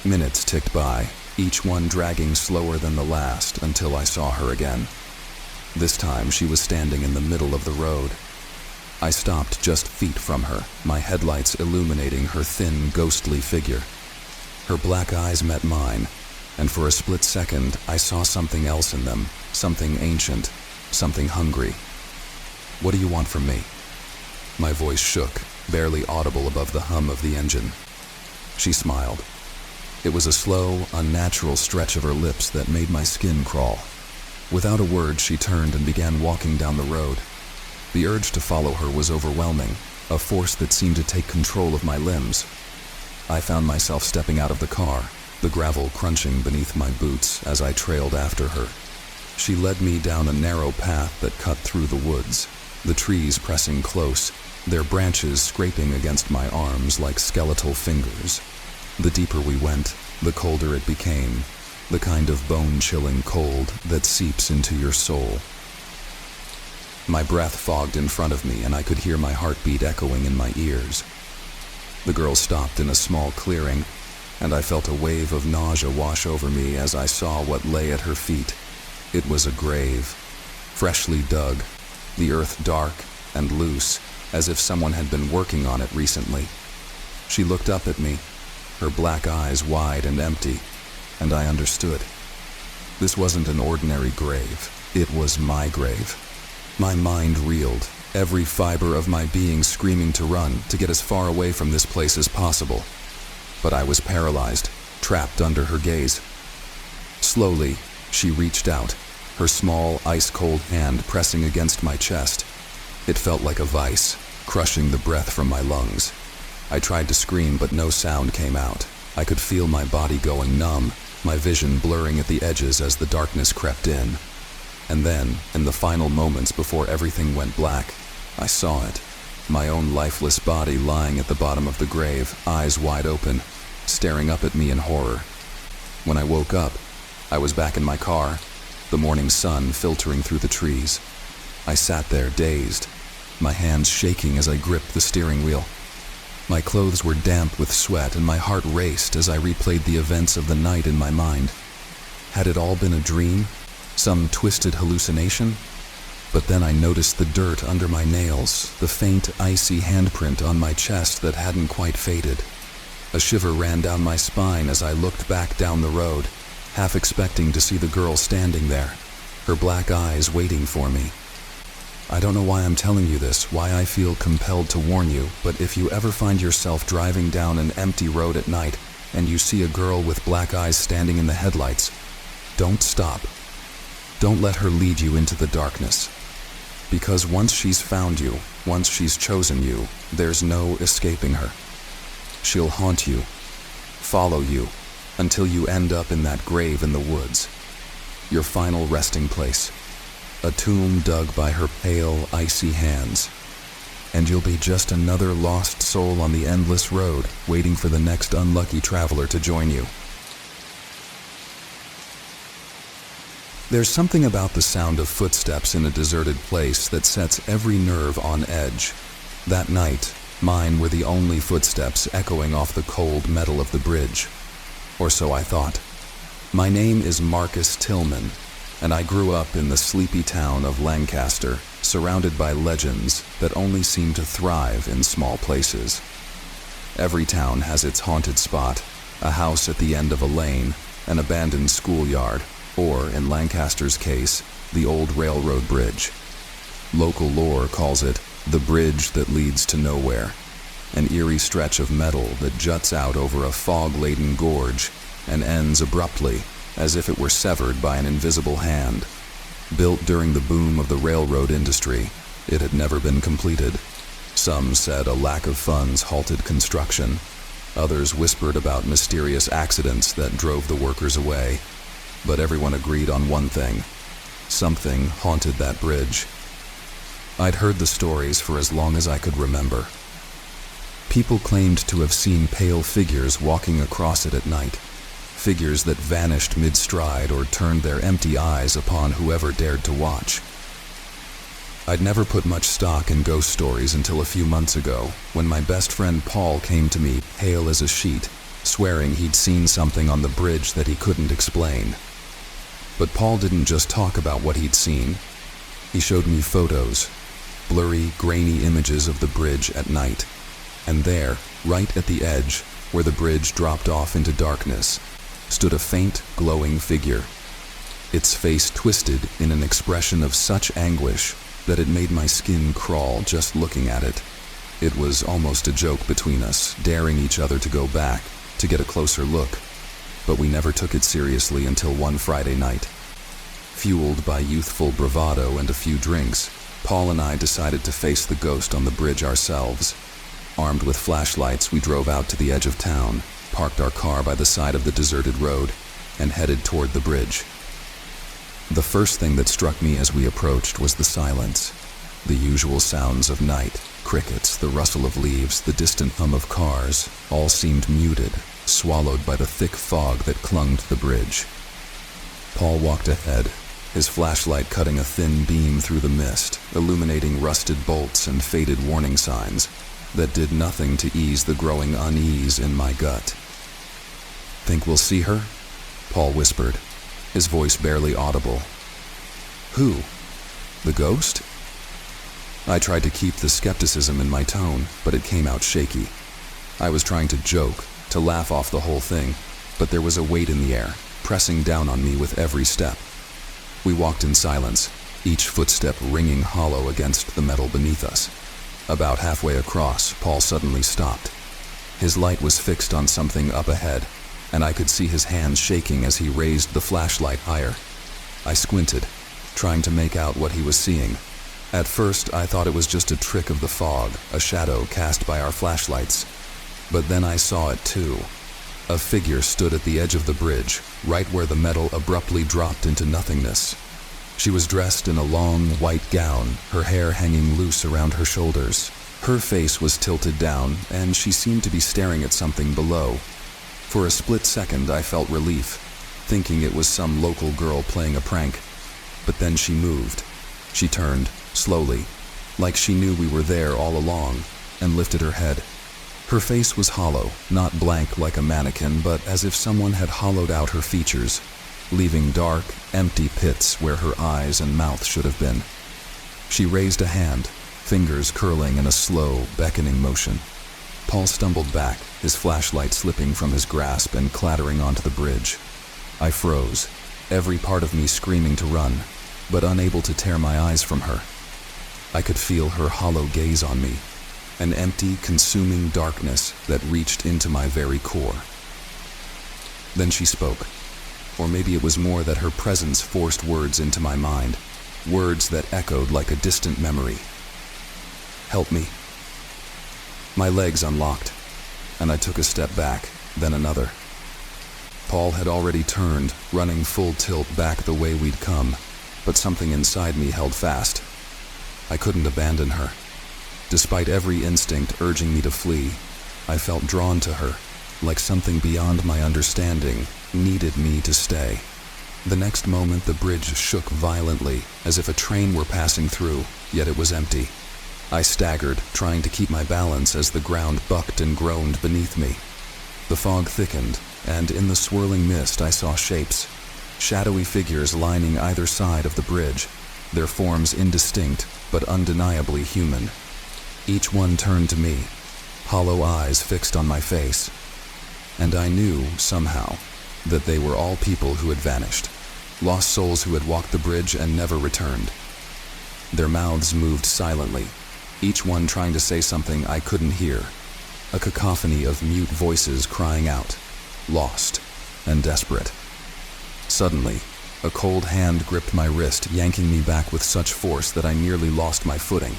Minutes ticked by, each one dragging slower than the last until I saw her again. This time she was standing in the middle of the road. I stopped just feet from her, my headlights illuminating her thin, ghostly figure. Her black eyes met mine, and for a split second I saw something else in them, something ancient, something hungry. "What do you want from me?" My voice shook, barely audible above the hum of the engine. She smiled. It was a slow, unnatural stretch of her lips that made my skin crawl. Without a word, she turned and began walking down the road. The urge to follow her was overwhelming, a force that seemed to take control of my limbs. I found myself stepping out of the car, the gravel crunching beneath my boots as I trailed after her. She led me down a narrow path that cut through the woods, the trees pressing close, their branches scraping against my arms like skeletal fingers. The deeper we went, the colder it became, the kind of bone-chilling cold that seeps into your soul. My breath fogged in front of me, and I could hear my heartbeat echoing in my ears. The girl stopped in a small clearing, and I felt a wave of nausea wash over me as I saw what lay at her feet. It was a grave, freshly dug, the earth dark and loose, as if someone had been working on it recently. She looked up at me, her black eyes wide and empty, and I understood. This wasn't an ordinary grave. It was my grave. My mind reeled, every fiber of my being screaming to run, to get as far away from this place as possible. But I was paralyzed, trapped under her gaze. Slowly, she reached out, her small, ice-cold hand pressing against my chest. It felt like a vice, crushing the breath from my lungs. I tried to scream, but no sound came out. I could feel my body going numb, my vision blurring at the edges as the darkness crept in. And then, in the final moments before everything went black, I saw it. My own lifeless body lying at the bottom of the grave, eyes wide open, staring up at me in horror. When I woke up, I was back in my car, the morning sun filtering through the trees. I sat there dazed, my hands shaking as I gripped the steering wheel. My clothes were damp with sweat, and my heart raced as I replayed the events of the night in my mind. Had it all been a dream? Some twisted hallucination? But then I noticed the dirt under my nails, the faint, icy handprint on my chest that hadn't quite faded. A shiver ran down my spine as I looked back down the road, half expecting to see the girl standing there, her black eyes waiting for me. I don't know why I'm telling you this, why I feel compelled to warn you, but if you ever find yourself driving down an empty road at night and you see a girl with black eyes standing in the headlights, don't stop. Don't let her lead you into the darkness. Because once she's found you, once she's chosen you, there's no escaping her. She'll haunt you, follow you, until you end up in that grave in the woods. Your final resting place. A tomb dug by her pale, icy hands. And you'll be just another lost soul on the endless road, waiting for the next unlucky traveler to join you. There's something about the sound of footsteps in a deserted place that sets every nerve on edge. That night, mine were the only footsteps echoing off the cold metal of the bridge. Or so I thought. My name is Marcus Tillman, and I grew up in the sleepy town of Lancaster, surrounded by legends that only seem to thrive in small places. Every town has its haunted spot, a house at the end of a lane, an abandoned schoolyard, or, in Lancaster's case, the old railroad bridge. Local lore calls it the bridge that leads to nowhere, an eerie stretch of metal that juts out over a fog-laden gorge and ends abruptly, as if it were severed by an invisible hand. Built during the boom of the railroad industry, it had never been completed. Some said a lack of funds halted construction. Others whispered about mysterious accidents that drove the workers away. But everyone agreed on one thing. Something haunted that bridge. I'd heard the stories for as long as I could remember. People claimed to have seen pale figures walking across it at night, figures that vanished mid-stride or turned their empty eyes upon whoever dared to watch. I'd never put much stock in ghost stories until a few months ago, when my best friend Paul came to me, pale as a sheet, swearing he'd seen something on the bridge that he couldn't explain. But Paul didn't just talk about what he'd seen. He showed me photos, blurry, grainy images of the bridge at night. And there, right at the edge, where the bridge dropped off into darkness, stood a faint, glowing figure. its face twisted in an expression of such anguish that it made my skin crawl just looking at it. It was almost a joke between us, daring each other to go back to get a closer look, but we never took it seriously until one Friday night. Fueled by youthful bravado and a few drinks, Paul and I decided to face the ghost on the bridge ourselves. Armed with flashlights, we drove out to the edge of town, parked our car by the side of the deserted road, and headed toward the bridge. The first thing that struck me as we approached was the silence. The usual sounds of night, crickets, the rustle of leaves, the distant hum of cars, all seemed muted, swallowed by the thick fog that clung to the bridge. Paul walked ahead, his flashlight cutting a thin beam through the mist, illuminating rusted bolts and faded warning signs that did nothing to ease the growing unease in my gut. "Think we'll see her?" Paul whispered, his voice barely audible. "Who? The ghost?" I tried to keep the skepticism in my tone, but it came out shaky. I was trying to joke, to laugh off the whole thing, but there was a weight in the air, pressing down on me with every step. We walked in silence, each footstep ringing hollow against the metal beneath us. About halfway across, Paul suddenly stopped. His light was fixed on something up ahead, and I could see his hands shaking as he raised the flashlight higher. I squinted, trying to make out what he was seeing. At first, I thought it was just a trick of the fog, a shadow cast by our flashlights. But then I saw it too. A figure stood at the edge of the bridge, right where the metal abruptly dropped into nothingness. She was dressed in a long, white gown, her hair hanging loose around her shoulders. Her face was tilted down, and she seemed to be staring at something below. For a split second, I felt relief, thinking it was some local girl playing a prank. But then she moved. She turned, slowly, like she knew we were there all along, and lifted her head. Her face was hollow, not blank like a mannequin, but as if someone had hollowed out her features, leaving dark, empty pits where her eyes and mouth should have been. She raised a hand, fingers curling in a slow, beckoning motion. Paul stumbled back, his flashlight slipping from his grasp and clattering onto the bridge. I froze, every part of me screaming to run, but unable to tear my eyes from her. I could feel her hollow gaze on me, an empty, consuming darkness that reached into my very core. Then she spoke, or maybe it was more that her presence forced words into my mind, words that echoed like a distant memory. "Help me." My legs unlocked, and I took a step back, then another. Paul had already turned, running full tilt back the way we'd come, but something inside me held fast. I couldn't abandon her. Despite every instinct urging me to flee, I felt drawn to her, like something beyond my understanding needed me to stay. The next moment the bridge shook violently, as if a train were passing through, yet it was empty. I staggered, trying to keep my balance as the ground bucked and groaned beneath me. The fog thickened, and in the swirling mist I saw shapes, shadowy figures lining either side of the bridge, their forms indistinct but undeniably human. Each one turned to me, hollow eyes fixed on my face, and I knew, somehow, that they were all people who had vanished, lost souls who had walked the bridge and never returned. Their mouths moved silently, each one trying to say something I couldn't hear, a cacophony of mute voices crying out, lost and desperate. Suddenly, a cold hand gripped my wrist, yanking me back with such force that I nearly lost my footing.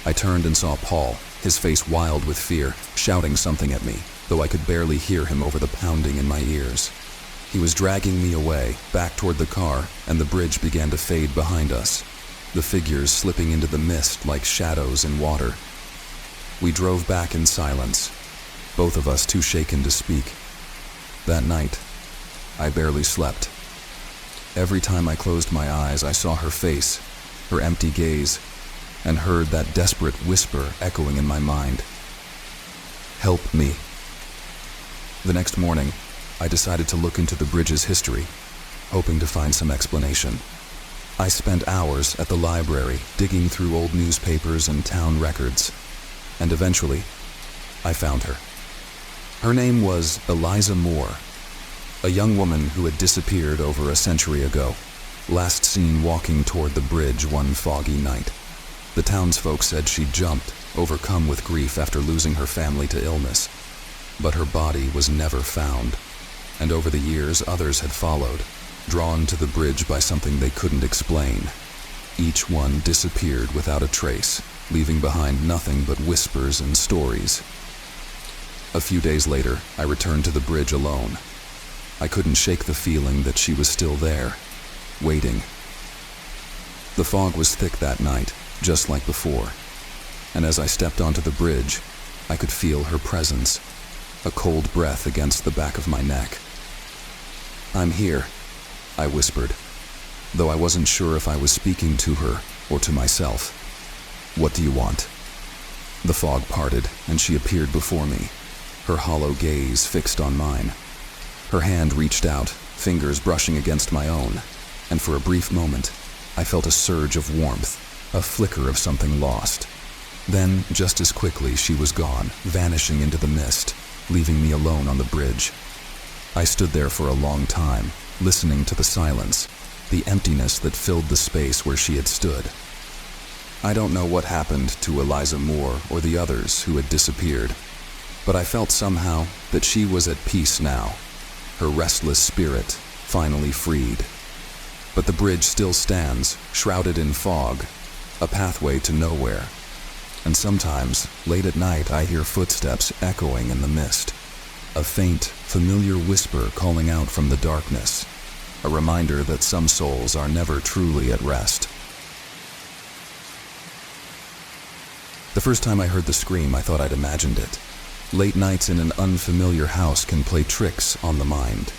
I turned and saw Paul, his face wild with fear, shouting something at me, though I could barely hear him over the pounding in my ears. He was dragging me away, back toward the car, and the bridge began to fade behind us, the figures slipping into the mist like shadows in water. We drove back in silence, both of us too shaken to speak. That night, I barely slept. Every time I closed my eyes, I saw her face, her empty gaze, and heard that desperate whisper echoing in my mind. "Help me." The next morning, I decided to look into the bridge's history, hoping to find some explanation. I spent hours at the library digging through old newspapers and town records, and eventually, I found her. Her name was Eliza Moore, a young woman who had disappeared over a century ago. last seen walking toward the bridge one foggy night. The townsfolk said she jumped, overcome with grief after losing her family to illness. But her body was never found, and over the years others had followed, drawn to the bridge by something they couldn't explain. Each one disappeared without a trace, leaving behind nothing but whispers and stories. A few days later, I returned to the bridge alone. I couldn't shake the feeling that she was still there, waiting. The fog was thick that night, just like before, and as I stepped onto the bridge, I could feel her presence, a cold breath against the back of my neck. "I'm here," I whispered, though I wasn't sure if I was speaking to her or to myself. "What do you want?" The fog parted, and she appeared before me, her hollow gaze fixed on mine. Her hand reached out, fingers brushing against my own, and for a brief moment, I felt a surge of warmth, a flicker of something lost. Then, just as quickly, she was gone, vanishing into the mist, leaving me alone on the bridge. I stood there for a long time, listening to the silence, the emptiness that filled the space where she had stood. I don't know what happened to Eliza Moore or the others who had disappeared, but I felt somehow that she was at peace now, her restless spirit finally freed. But the bridge still stands, shrouded in fog, a pathway to nowhere. And sometimes, late at night, I hear footsteps echoing in the mist, a faint, familiar whisper calling out from the darkness, a reminder that some souls are never truly at rest. The first time I heard the scream, I thought I'd imagined it. Late nights in an unfamiliar house can play tricks on the mind.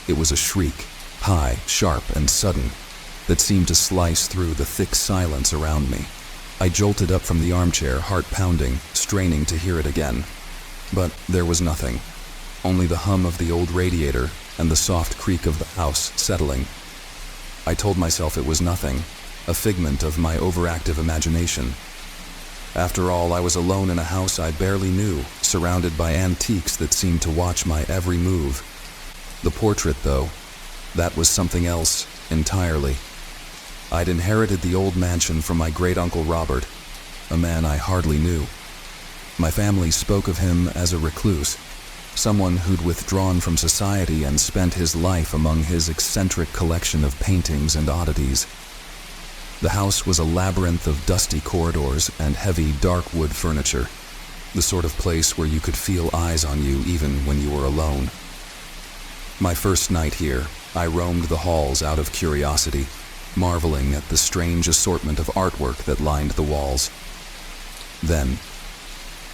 It was a shriek, high, sharp, and sudden, that seemed to slice through the thick silence around me. I jolted up from the armchair, heart pounding, straining to hear it again. But there was nothing, only the hum of the old radiator and the soft creak of the house settling. I told myself it was nothing, a figment of my overactive imagination. After all, I was alone in a house I barely knew, surrounded by antiques that seemed to watch my every move. The portrait, though, that was something else entirely. I'd inherited the old mansion from my great-uncle Robert, a man I hardly knew. My family spoke of him as a recluse, someone who'd withdrawn from society and spent his life among his eccentric collection of paintings and oddities. The house was a labyrinth of dusty corridors and heavy, dark wood furniture, the sort of place where you could feel eyes on you even when you were alone. My first night here, I roamed the halls out of curiosity, marveling at the strange assortment of artwork that lined the walls. Then,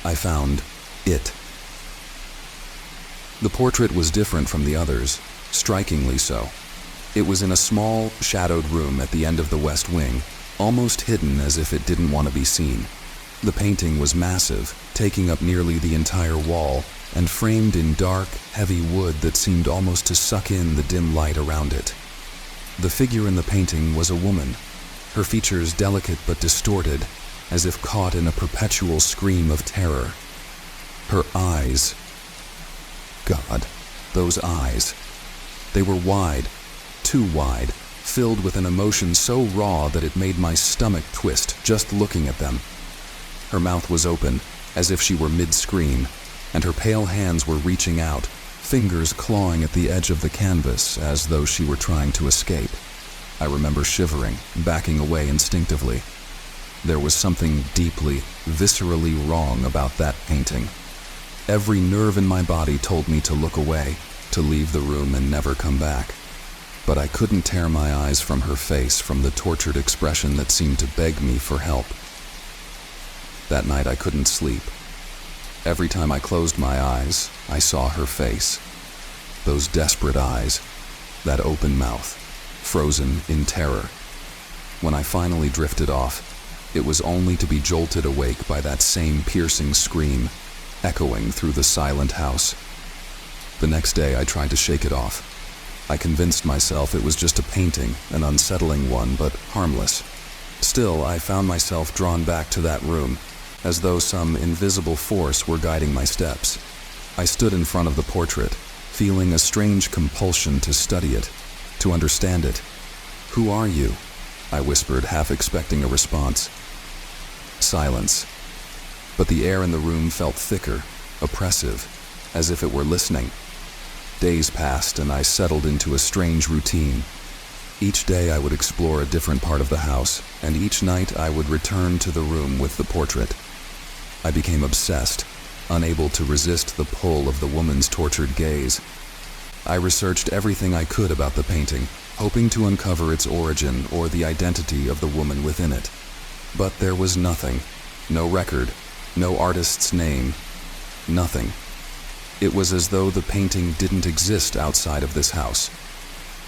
I found it. The portrait was different from the others, strikingly so. It was in a small, shadowed room at the end of the west wing, almost hidden as if it didn't want to be seen. The painting was massive, taking up nearly the entire wall, and framed in dark, heavy wood that seemed almost to suck in the dim light around it. The figure in the painting was a woman, her features delicate but distorted, as if caught in a perpetual scream of terror. Her eyes... God, those eyes. They were wide, too wide, filled with an emotion so raw that it made my stomach twist just looking at them. Her mouth was open, as if she were mid-scream, and her pale hands were reaching out, fingers clawing at the edge of the canvas as though she were trying to escape. I remember shivering, backing away instinctively. There was something deeply, viscerally wrong about that painting. Every nerve in my body told me to look away, to leave the room and never come back. But I couldn't tear my eyes from her face, from the tortured expression that seemed to beg me for help. That night I couldn't sleep. Every time I closed my eyes, I saw her face. Those desperate eyes, that open mouth, frozen in terror. When I finally drifted off, it was only to be jolted awake by that same piercing scream, echoing through the silent house. The next day I tried to shake it off. I convinced myself it was just a painting, an unsettling one, but harmless. Still, I found myself drawn back to that room, as though some invisible force were guiding my steps. I stood in front of the portrait, feeling a strange compulsion to study it, to understand it. "Who are you?" I whispered, half expecting a response. Silence. But the air in the room felt thicker, oppressive, as if it were listening. Days passed and I settled into a strange routine. Each day I would explore a different part of the house, and each night I would return to the room with the portrait. I became obsessed, unable to resist the pull of the woman's tortured gaze. I researched everything I could about the painting, hoping to uncover its origin or the identity of the woman within it. But there was nothing. No record, no artist's name, nothing. It was as though the painting didn't exist outside of this house.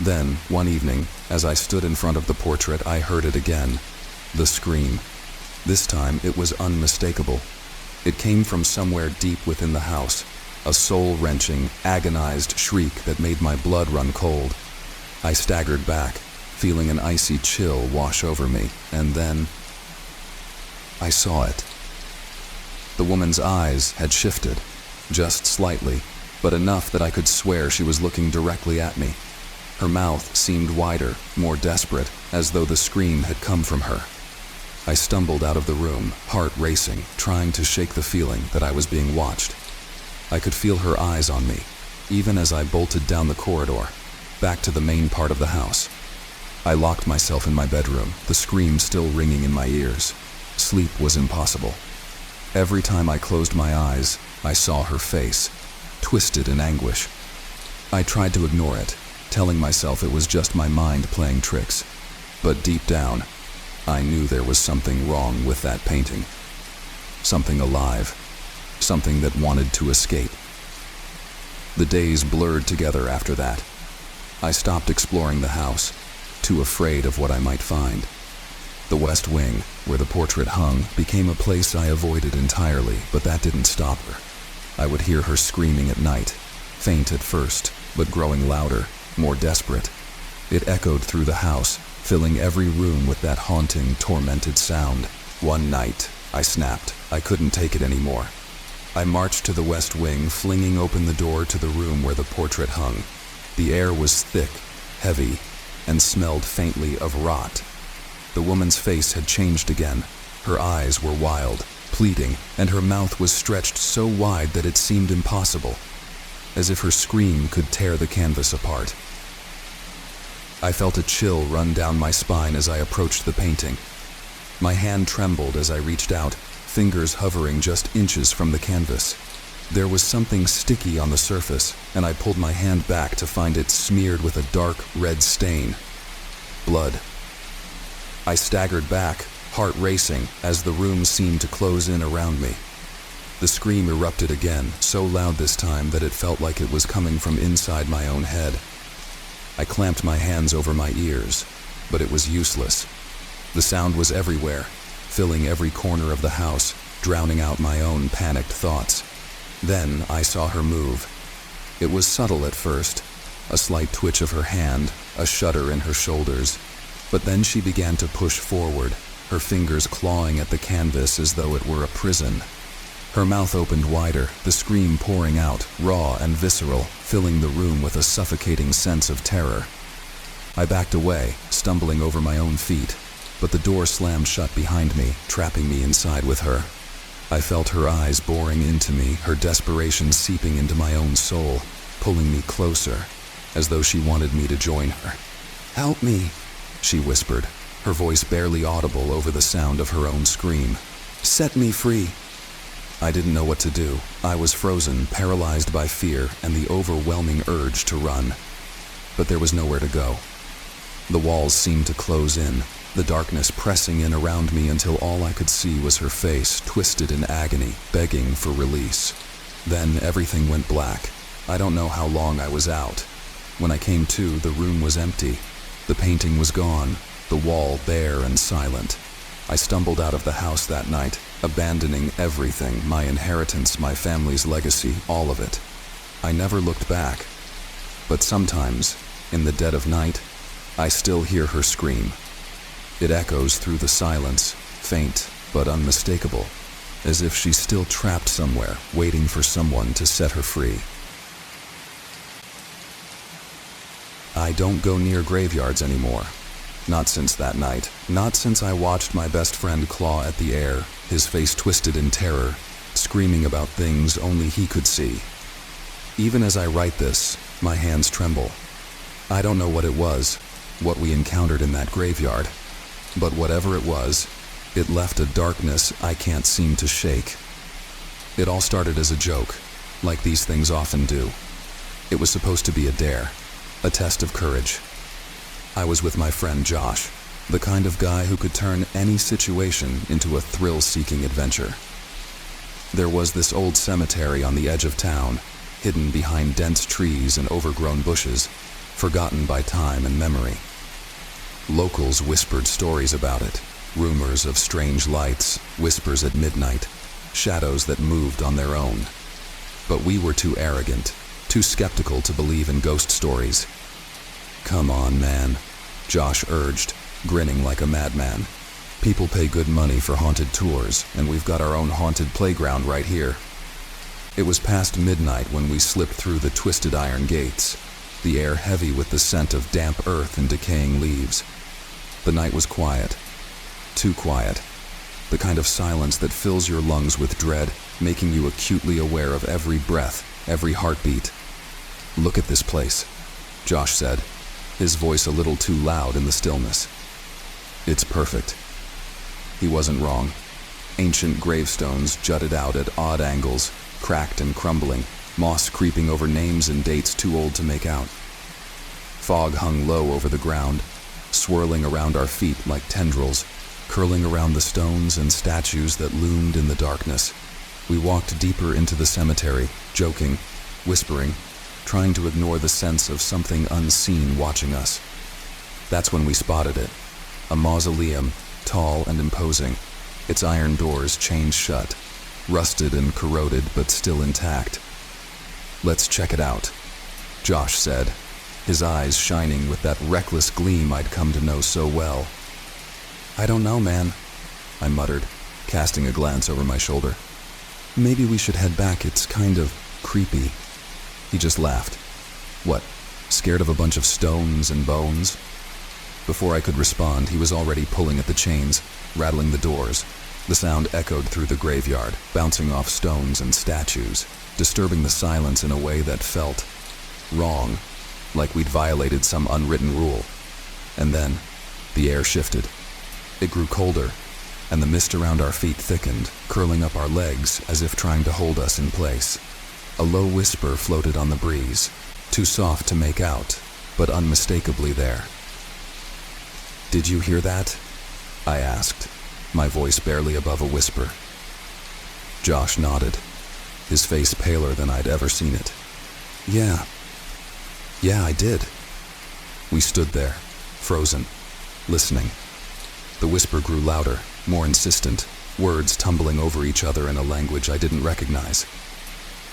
Then, one evening, as I stood in front of the portrait, I heard it again. The scream. This time it was unmistakable. It came from somewhere deep within the house, a soul-wrenching, agonized shriek that made my blood run cold. I staggered back, feeling an icy chill wash over me, and then I saw it. The woman's eyes had shifted, just slightly, but enough that I could swear she was looking directly at me. Her mouth seemed wider, more desperate, as though the scream had come from her. I stumbled out of the room, heart racing, trying to shake the feeling that I was being watched. I could feel her eyes on me, even as I bolted down the corridor, back to the main part of the house. I locked myself in my bedroom, the scream still ringing in my ears. Sleep was impossible. Every time I closed my eyes, I saw her face, twisted in anguish. I tried to ignore it, telling myself it was just my mind playing tricks. But deep down, I knew there was something wrong with that painting. Something alive. Something that wanted to escape. The days blurred together after that. I stopped exploring the house, too afraid of what I might find. The West Wing, where the portrait hung, became a place I avoided entirely, but that didn't stop her. I would hear her screaming at night, faint at first, but growing louder, more desperate. It echoed through the house, filling every room with that haunting, tormented sound. One night, I snapped. I couldn't take it anymore. I marched to the West Wing, flinging open the door to the room where the portrait hung. The air was thick, heavy, and smelled faintly of rot. The woman's face had changed again. Her eyes were wild, pleading, and her mouth was stretched so wide that it seemed impossible, as if her scream could tear the canvas apart. I felt a chill run down my spine as I approached the painting. My hand trembled as I reached out, fingers hovering just inches from the canvas. There was something sticky on the surface, and I pulled my hand back to find it smeared with a dark red stain. Blood. I staggered back, heart racing, as the room seemed to close in around me. The scream erupted again, so loud this time that it felt like it was coming from inside my own head. I clamped my hands over my ears, but it was useless. The sound was everywhere, filling every corner of the house, drowning out my own panicked thoughts. Then I saw her move. It was subtle at first, a slight twitch of her hand, a shudder in her shoulders. But then she began to push forward, her fingers clawing at the canvas as though it were a prison. Her mouth opened wider, the scream pouring out, raw and visceral, filling the room with a suffocating sense of terror. I backed away, stumbling over my own feet, but the door slammed shut behind me, trapping me inside with her. I felt her eyes boring into me, her desperation seeping into my own soul, pulling me closer, as though she wanted me to join her. "Help me," she whispered, her voice barely audible over the sound of her own scream. "Set me free." I didn't know what to do. I was frozen, paralyzed by fear and the overwhelming urge to run. But there was nowhere to go. The walls seemed to close in, the darkness pressing in around me until all I could see was her face, twisted in agony, begging for release. Then everything went black. I don't know how long I was out. When I came to, the room was empty. The painting was gone, the wall bare and silent. I stumbled out of the house that night, abandoning everything, my inheritance, my family's legacy, all of it. I never looked back. But sometimes, in the dead of night, I still hear her scream. It echoes through the silence, faint but unmistakable, as if she's still trapped somewhere, waiting for someone to set her free. I don't go near graveyards anymore. Not since that night. Not since I watched my best friend claw at the air, his face twisted in terror, screaming about things only he could see. Even as I write this, my hands tremble. I don't know what it was, what we encountered in that graveyard, but whatever it was, it left a darkness I can't seem to shake. It all started as a joke, like these things often do. It was supposed to be a dare, a test of courage. I was with my friend Josh, the kind of guy who could turn any situation into a thrill-seeking adventure. There was this old cemetery on the edge of town, hidden behind dense trees and overgrown bushes, forgotten by time and memory. Locals whispered stories about it, rumors of strange lights, whispers at midnight, shadows that moved on their own. But we were too arrogant, too skeptical to believe in ghost stories. "Come on, man," Josh urged, grinning like a madman. "People pay good money for haunted tours, and we've got our own haunted playground right here." It was past midnight when we slipped through the twisted iron gates, the air heavy with the scent of damp earth and decaying leaves. The night was quiet, too quiet, the kind of silence that fills your lungs with dread, making you acutely aware of every breath, every heartbeat. "Look at this place," Josh said, his voice a little too loud in the stillness. "It's perfect." He wasn't wrong. Ancient gravestones jutted out at odd angles, cracked and crumbling, moss creeping over names and dates too old to make out. Fog hung low over the ground, swirling around our feet like tendrils, curling around the stones and statues that loomed in the darkness. We walked deeper into the cemetery, joking, whispering, trying to ignore the sense of something unseen watching us. That's when we spotted it. A mausoleum, tall and imposing, its iron doors chained shut, rusted and corroded but still intact. "Let's check it out," Josh said, his eyes shining with that reckless gleam I'd come to know so well. "I don't know, man," I muttered, casting a glance over my shoulder. "Maybe we should head back, it's kind of creepy." He just laughed. "What, scared of a bunch of stones and bones?" Before I could respond, he was already pulling at the chains, rattling the doors. The sound echoed through the graveyard, bouncing off stones and statues, disturbing the silence in a way that felt wrong, like we'd violated some unwritten rule. And then, the air shifted. It grew colder, and the mist around our feet thickened, curling up our legs as if trying to hold us in place. A low whisper floated on the breeze, too soft to make out, but unmistakably there. "Did you hear that?" I asked, my voice barely above a whisper. Josh nodded, his face paler than I'd ever seen it. Yeah, I did." We stood there, frozen, listening. The whisper grew louder, more insistent, words tumbling over each other in a language I didn't recognize.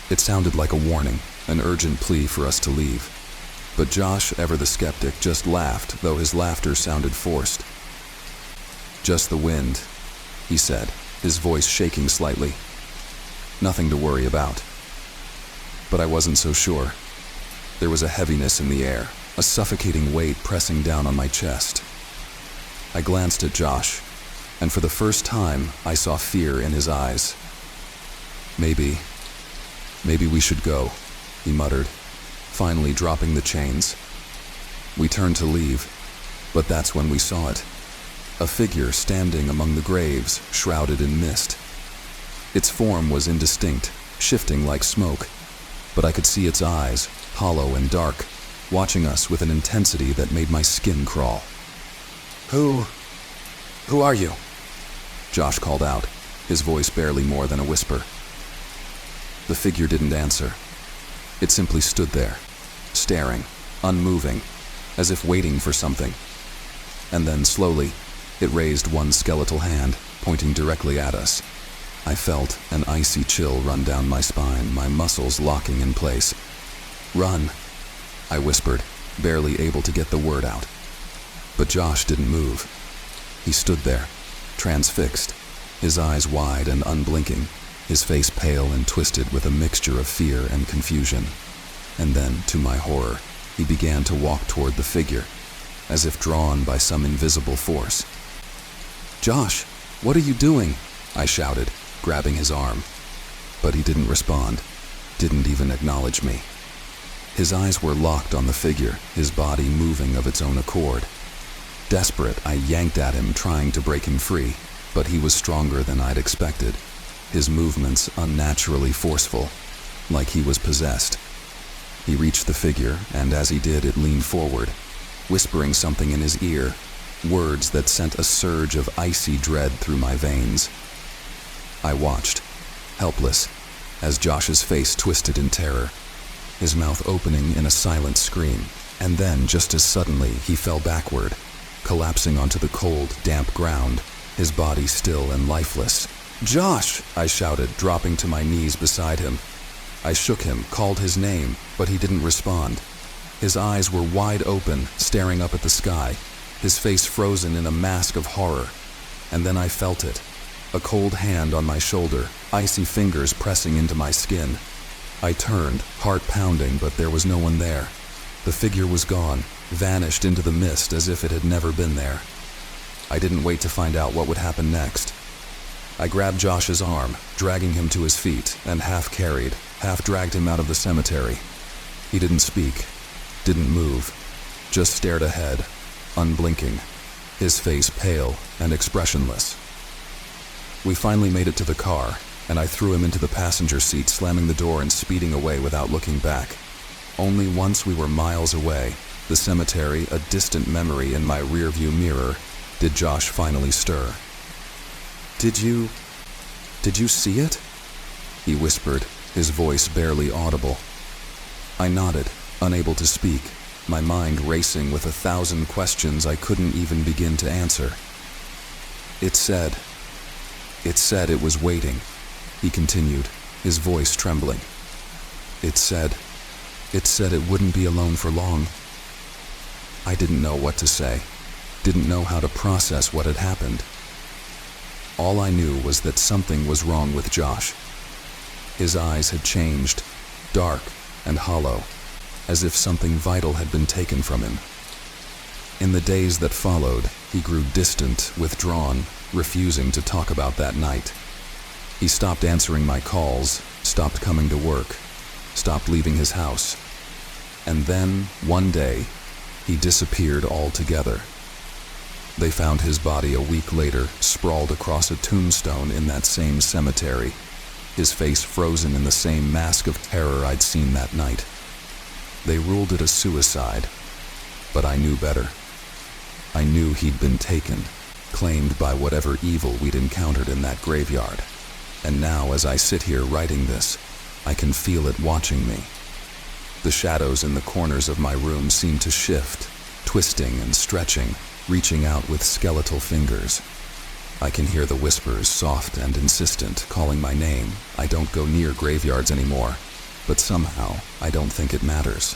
It sounded like a warning, an urgent plea for us to leave. But Josh, ever the skeptic, just laughed, though his laughter sounded forced. "Just the wind," he said, his voice shaking slightly. "Nothing to worry about." But I wasn't so sure. There was a heaviness in the air, a suffocating weight pressing down on my chest. I glanced at Josh, and for the first time, I saw fear in his eyes. Maybe we should go," he muttered, finally dropping the chains. We turned to leave, but that's when we saw it. A figure standing among the graves, shrouded in mist. Its form was indistinct, shifting like smoke, but I could see its eyes, hollow and dark, watching us with an intensity that made my skin crawl. Who are you?" Josh called out, his voice barely more than a whisper. The figure didn't answer. It simply stood there, staring, unmoving, as if waiting for something. And then, slowly, it raised one skeletal hand, pointing directly at us. I felt an icy chill run down my spine, my muscles locking in place. "Run," I whispered, barely able to get the word out. But Josh didn't move. He stood there, transfixed, his eyes wide and unblinking, his face pale and twisted with a mixture of fear and confusion. And then, to my horror, he began to walk toward the figure. as if drawn by some invisible force. "Josh, what are you doing?" I shouted, grabbing his arm. But he didn't respond, didn't even acknowledge me. His eyes were locked on the figure, his body moving of its own accord. Desperate, I yanked at him, trying to break him free, but he was stronger than I'd expected, his movements unnaturally forceful, like he was possessed. He reached the figure, and as he did, it leaned forward, whispering something in his ear, words that sent a surge of icy dread through my veins. I watched, helpless, as Josh's face twisted in terror, his mouth opening in a silent scream, and then, just as suddenly, he fell backward, collapsing onto the cold, damp ground, his body still and lifeless. "Josh!" I shouted, dropping to my knees beside him. I shook him, called his name, but he didn't respond. His eyes were wide open, staring up at the sky, his face frozen in a mask of horror. And then I felt it. A cold hand on my shoulder, icy fingers pressing into my skin. I turned, heart pounding, but there was no one there. The figure was gone, vanished into the mist as if it had never been there. I didn't wait to find out what would happen next. I grabbed Josh's arm, dragging him to his feet, and half carried, half dragged him out of the cemetery. He didn't speak, didn't move, just stared ahead, unblinking, his face pale and expressionless. We finally made it to the car, and I threw him into the passenger seat, slamming the door and speeding away without looking back. Only once we were miles away, the cemetery a distant memory in my rearview mirror, did Josh finally stir. Did you see it?" he whispered, his voice barely audible. I nodded, unable to speak, my mind racing with 1,000 questions I couldn't even begin to answer. It said it was waiting," he continued, his voice trembling. It said it wouldn't be alone for long." I didn't know what to say, didn't know how to process what had happened. All I knew was that something was wrong with Josh. His eyes had changed, dark and hollow, as if something vital had been taken from him. In the days that followed, he grew distant, withdrawn, refusing to talk about that night. He stopped answering my calls, stopped coming to work, stopped leaving his house. And then, one day, he disappeared altogether. They found his body a week later, sprawled across a tombstone in that same cemetery, his face frozen in the same mask of terror I'd seen that night. They ruled it a suicide, but I knew better. I knew he'd been taken, claimed by whatever evil we'd encountered in that graveyard. And now, as I sit here writing this, I can feel it watching me. The shadows in the corners of my room seem to shift, twisting and stretching, reaching out with skeletal fingers. I can hear the whispers, soft and insistent, calling my name. I don't go near graveyards anymore, but somehow I don't think it matters.